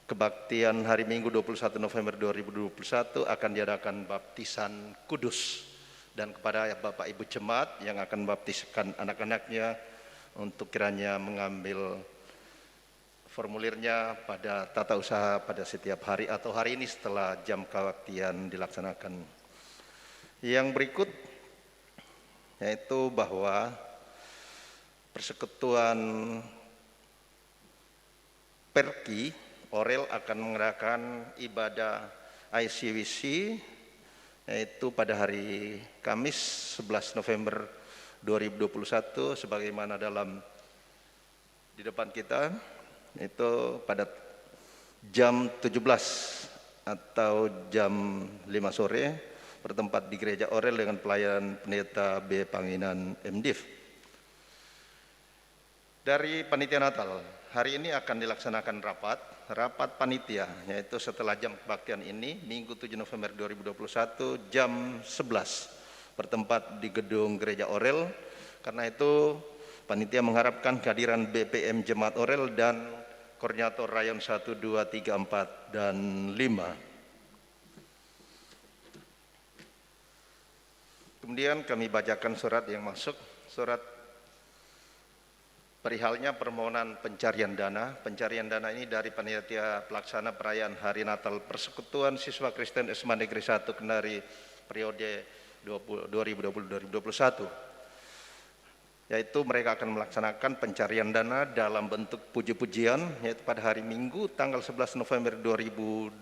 kebaktian hari Minggu 21 November 2021 akan diadakan baptisan kudus. Dan kepada Bapak Ibu Jemaat yang akan baptiskan anak-anaknya untuk kiranya mengambil formulirnya pada tata usaha pada setiap hari atau hari ini setelah jam kebaktian dilaksanakan. Yang berikut yaitu bahwa Persekutuan Perki Orel akan mengadakan ibadah ICWC yaitu pada hari Kamis 11 November 2021 sebagaimana dalam di depan kita, itu pada jam 17 atau jam 5 sore bertempat di Gereja Orel dengan pelayan Pendeta B. Panginan MDiv. Dari Panitia Natal, hari ini akan dilaksanakan rapat panitia, yaitu setelah jam kebaktian ini, Minggu 7 November 2021, jam 11, bertempat di gedung Gereja Orel. Karena itu, panitia mengharapkan kehadiran BPM Jemaat Orel dan Koordinator Rayon 1, 2, 3, 4, dan 5. Kemudian kami bacakan surat yang masuk, surat perihalnya permohonan pencarian dana. Pencarian dana ini dari Panitia Pelaksana Perayaan Hari Natal Persekutuan Siswa Kristen SMA Negeri 1 Kendari periode 2020-2021. Yaitu mereka akan melaksanakan pencarian dana dalam bentuk puji-pujian, yaitu pada hari Minggu tanggal 11 November 2021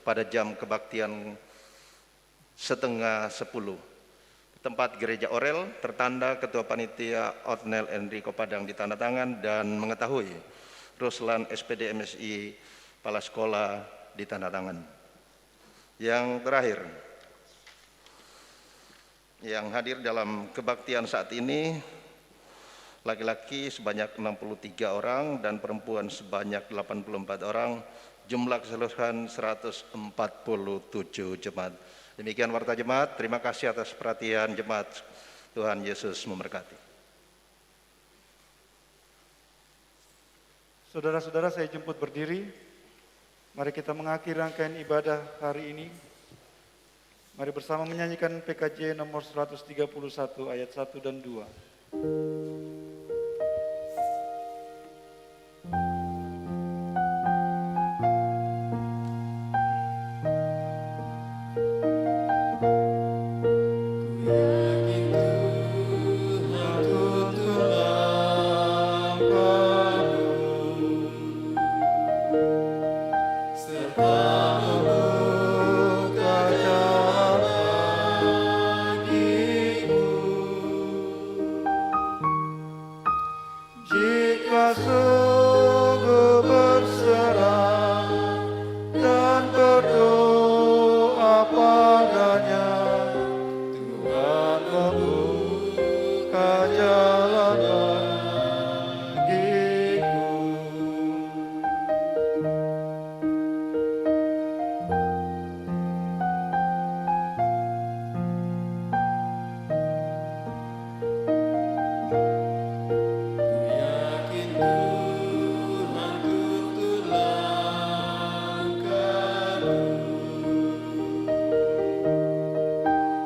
pada jam kebaktian setengah 10. Tempat Gereja Orel, tertanda Ketua Panitia Otnel Enrico Padang ditanda tangan dan mengetahui Ruslan SPD MSI Kepala Sekolah ditanda tangan. Yang terakhir, yang hadir dalam kebaktian saat ini laki-laki sebanyak 63 orang dan perempuan sebanyak 84 orang, jumlah keseluruhan 147 jemaat. Demikian warta jemaat, terima kasih atas perhatian jemaat. Tuhan Yesus memberkati. Saudara-saudara, saya jemput berdiri. Mari kita mengakhiri rangkaian ibadah hari ini. Mari bersama menyanyikan PKJ nomor 131 ayat 1 dan 2. Jika sungguh berserah dan berdoa padanya, Tuhan membuka jalan bagiku.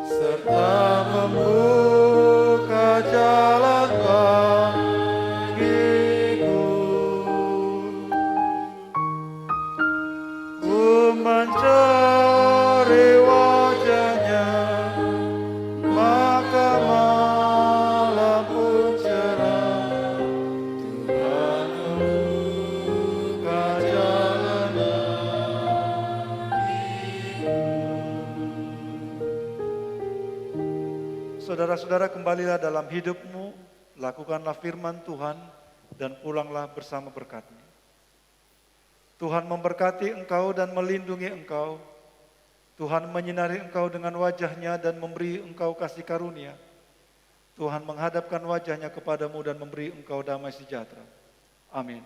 Serta membuka jalan bagiku. Ku mencari wajahnya, maka malam pun cerah. Tuhan membuka jalan bagiku. Saudara-saudara, kembalilah dalam hidupmu, lakukanlah firman Tuhan, dan pulanglah bersama berkat-Nya. Tuhan memberkati engkau dan melindungi engkau. Tuhan menyinari engkau dengan wajah-Nya dan memberi engkau kasih karunia. Tuhan menghadapkan wajah-Nya kepadamu dan memberi engkau damai sejahtera. Amin.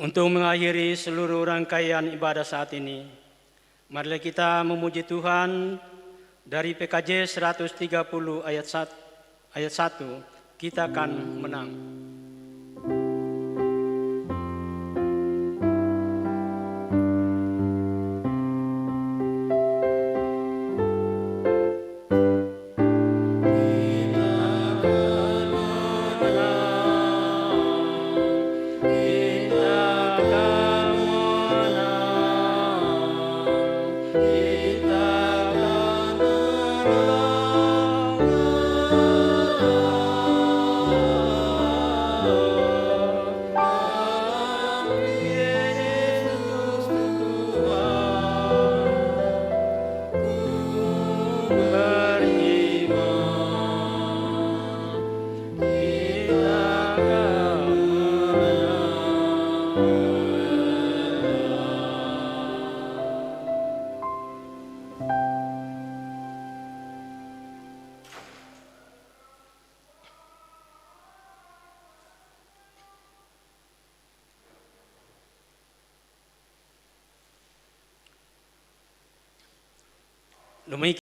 Untuk mengakhiri seluruh rangkaian ibadah saat ini, marilah kita memuji Tuhan dari PKJ 130 ayat 1, kita akan menang. Demikian